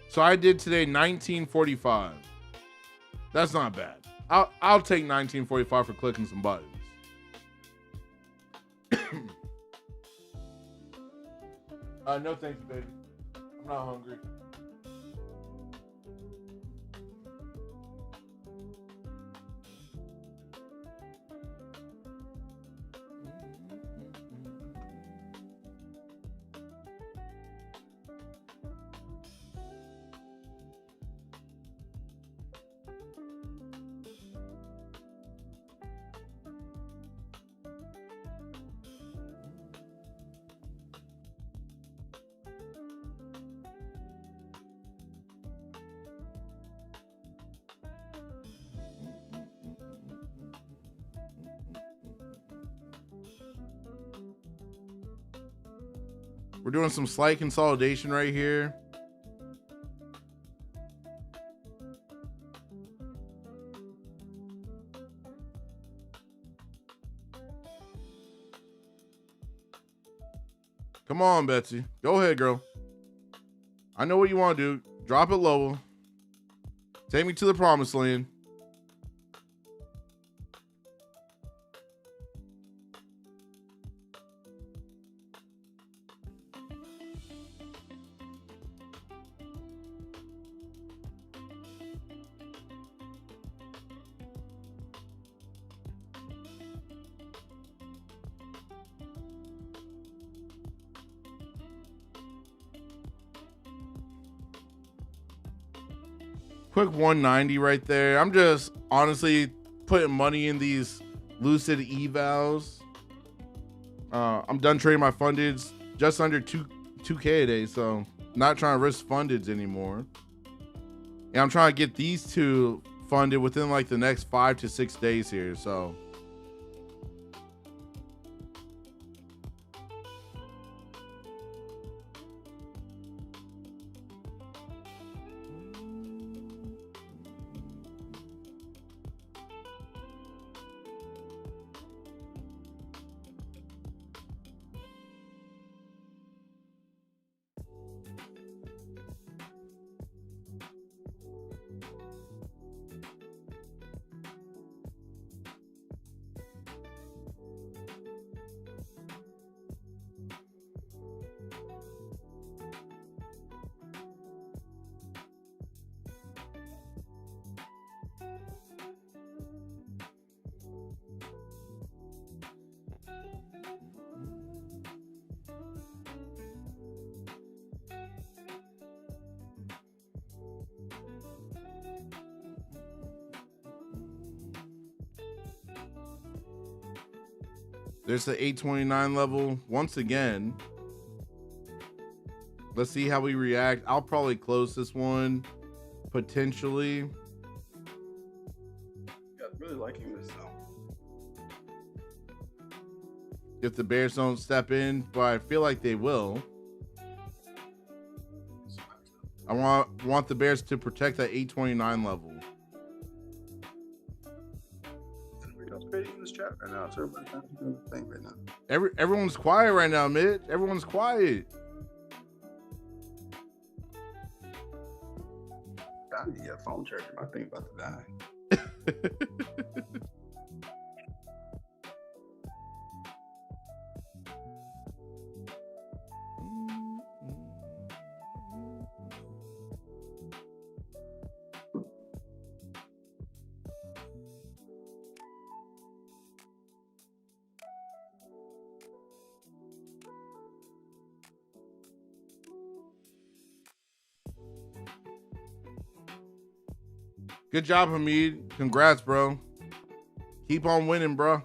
So I did today 1945. That's not bad. I'll take 1945 for clicking some buttons. No thank you, baby. I'm not hungry. We're doing some slight consolidation right here. Come on, Betsy. Go ahead, girl. I know what you want to do. Drop it lower. Take me to the promised land. Quick 190 right there. I'm just honestly putting money in these Lucid evals. I'm done trading my fundeds just under 2K a day, so not trying to risk fundeds anymore. And I'm trying to get these two funded within like the next 5 to 6 days here, so. There's the 829 level once again. Let's see how we react. I'll probably close this one potentially. Yeah, really liking this though. If the Bears don't step in, but I feel like they will. I want the Bears to protect that 829 level. In this chat right now, so everybody's doing the thing right now. Everyone's quiet right now, Mitch. Everyone's quiet. I need a phone charger. My thing about to die. Good job, Hamid. Congrats, bro. Keep on winning, bro.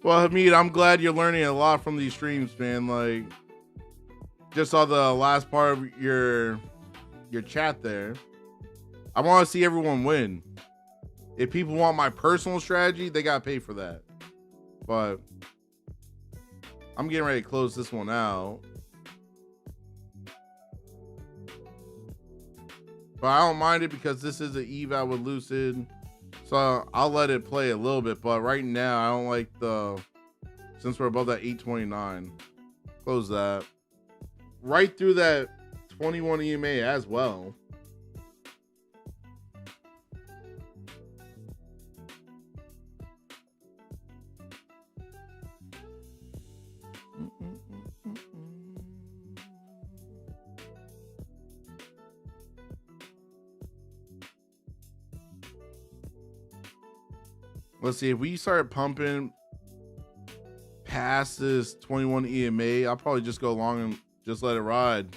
Well, Hamid, I'm glad you're learning a lot from these streams, man. Like, just saw the last part of your chat there. I want to see everyone win. If people want my personal strategy, they gotta pay for that. But I'm getting ready to close this one out. But I don't mind it because this is an eval with Lucid. So I'll let it play a little bit, but right now I don't like since we're above that 829. Close that. Right through that 21 EMA as well. Let's see, if we start pumping past this 21 EMA, I'll probably just go long and just let it ride.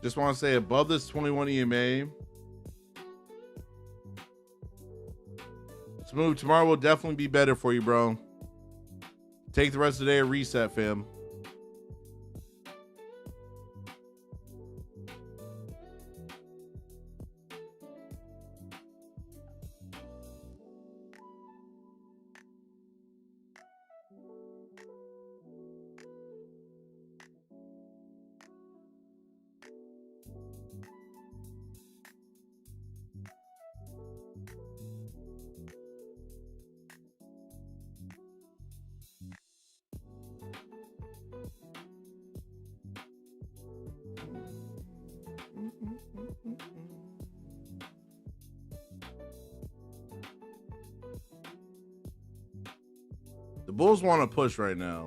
Just want to say above this 21 EMA. Smooth, tomorrow will definitely be better for you, bro. Take the rest of the day a reset, fam. The Bulls want to push right now.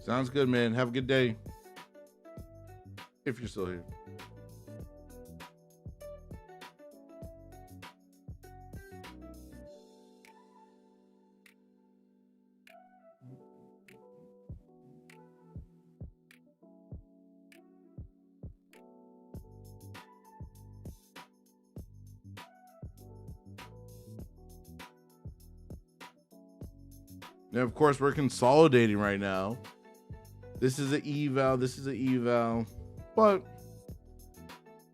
Sounds good, man. Have a good day. If you're still here. And of course, we're consolidating right now. This is an eval. This is an eval. But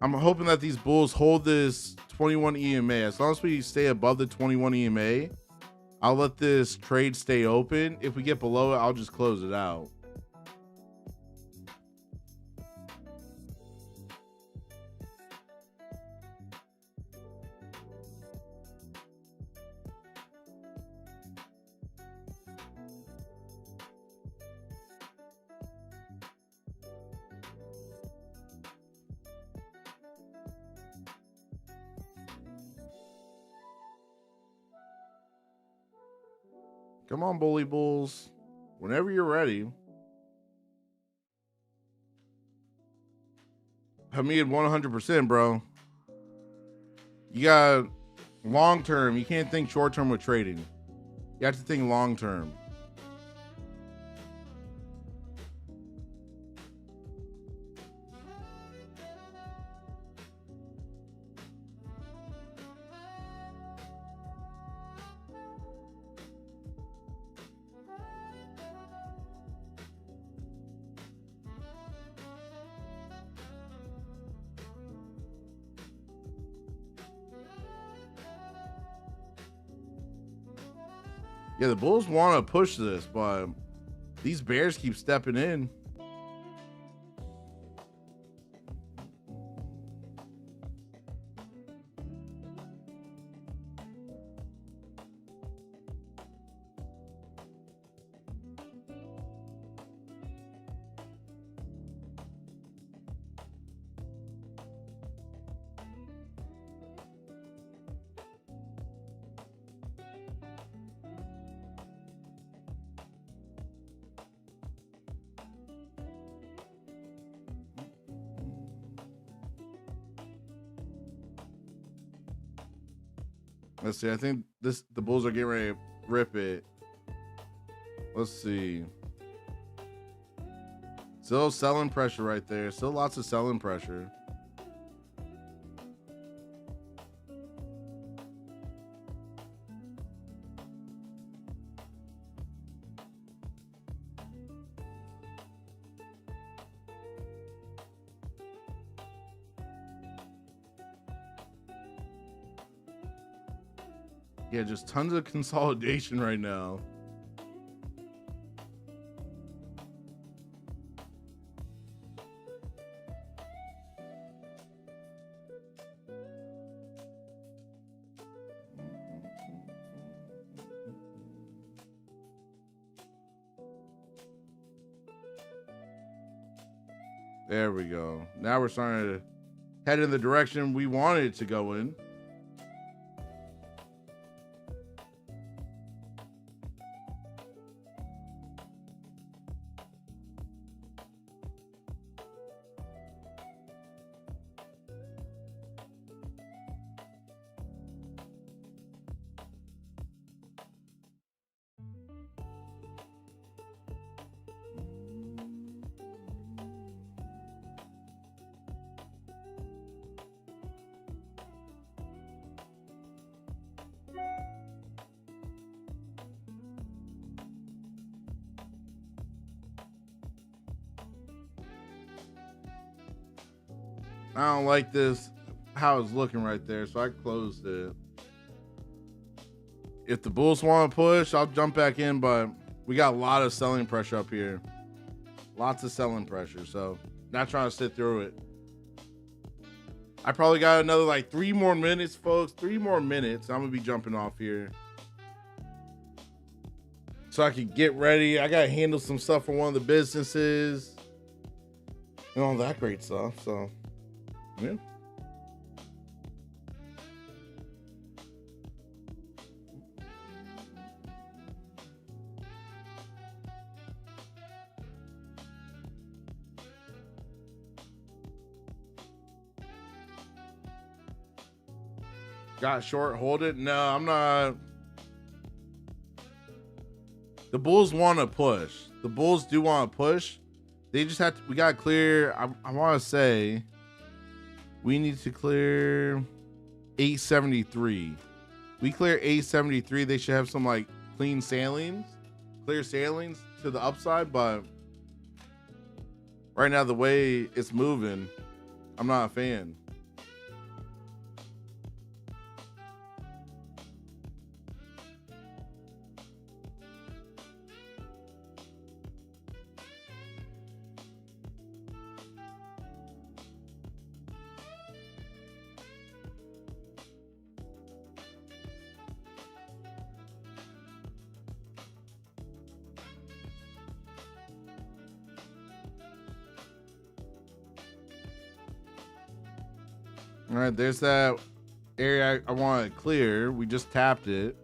I'm hoping that these bulls hold this 21 EMA. As long as we stay above the 21 EMA, I'll let this trade stay open. If we get below it, I'll just close it out. Come on, bully bulls. Whenever you're ready. Hamid, 100%, bro. You got long term. You can't think short term with trading. You have to think long term. Yeah, the Bulls want to push this, but these Bears keep stepping in. Let's see. I think the Bulls are getting ready to rip it. Let's see. Still selling pressure right there. Still lots of selling pressure. Yeah, just tons of consolidation right now. There we go. Now we're starting to head in the direction we wanted it to go in. I don't like this, how it's looking right there, so I closed it. If the bulls want to push, I'll jump back in, but we got a lot of selling pressure up here. Lots of selling pressure, so not trying to sit through it. I probably got another like 3 more minutes, folks. 3 more minutes. I'm going to be jumping off here. So I can get ready. I got to handle some stuff for one of the businesses. And all that great stuff, so... yeah. Got short, hold it. No, I'm not. The bulls want to push. The bulls do want to push. They just have to. We got to clear. I want to say. We need to clear 873. We clear 873. They should have some like clean sailings, clear sailings to the upside. But right now, the way it's moving, I'm not a fan. All right, there's that area I want to clear. We just tapped it.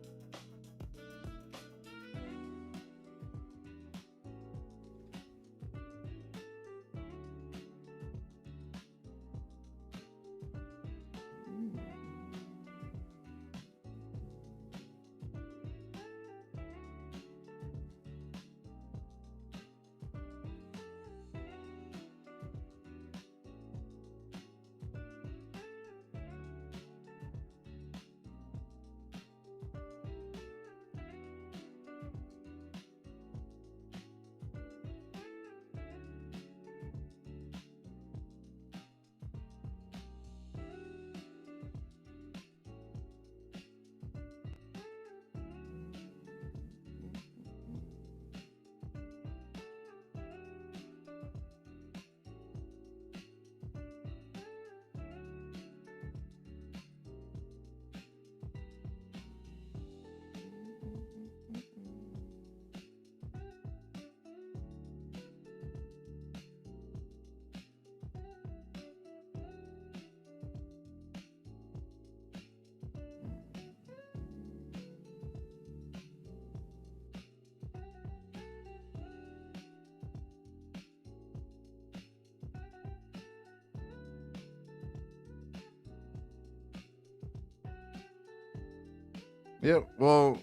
Yeah, well,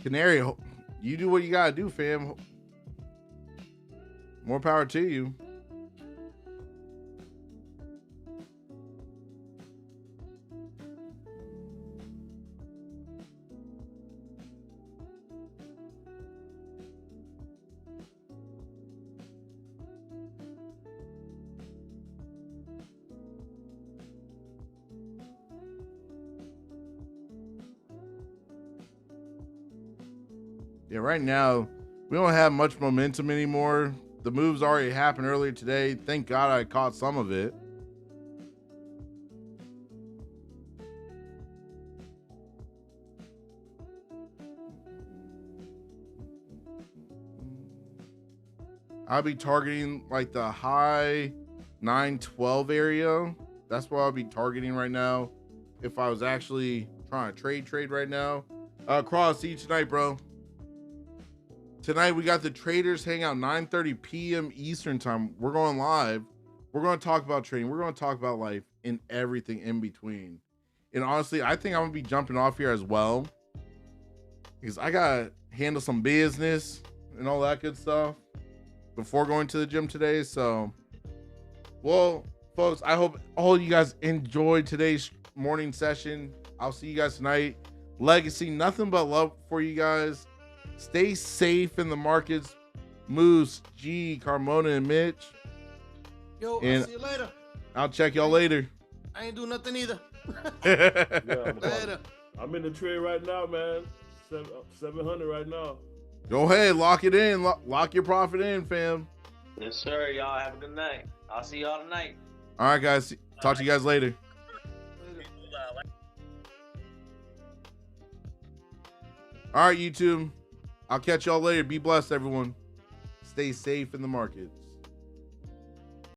Canary, you do what you gotta do, fam. More power to you. Yeah, right now we don't have much momentum anymore. The moves already happened earlier today. Thank God I caught some of it. I'll be targeting like the high 912 area. That's what I'll be targeting right now. If I was actually trying to trade right now. Cross, see you tonight, bro. Tonight we got the traders hangout 9:30 p.m. Eastern time. We're going live. We're going to talk about trading. We're going to talk about life and everything in between. And honestly, I think I'm going to be jumping off here as well, because I got to handle some business and all that good stuff before going to the gym today. So, well, folks, I hope all you guys enjoyed today's morning session. I'll see you guys tonight. Legacy, nothing but love for you guys. Stay safe in the markets. Moose, G, Carmona, and Mitch. Yo, And I'll see you later. I'll check y'all later. I ain't do nothing either. Yeah, Later. I'm in the trade right now, man. 700 right now. Go ahead, lock it in. Lock your profit in, fam. Yes, sir. Y'all have a good night. I'll see y'all tonight. All right, guys. Talk to you guys later. All right, YouTube. I'll catch y'all later. Be blessed, everyone. Stay safe in the markets.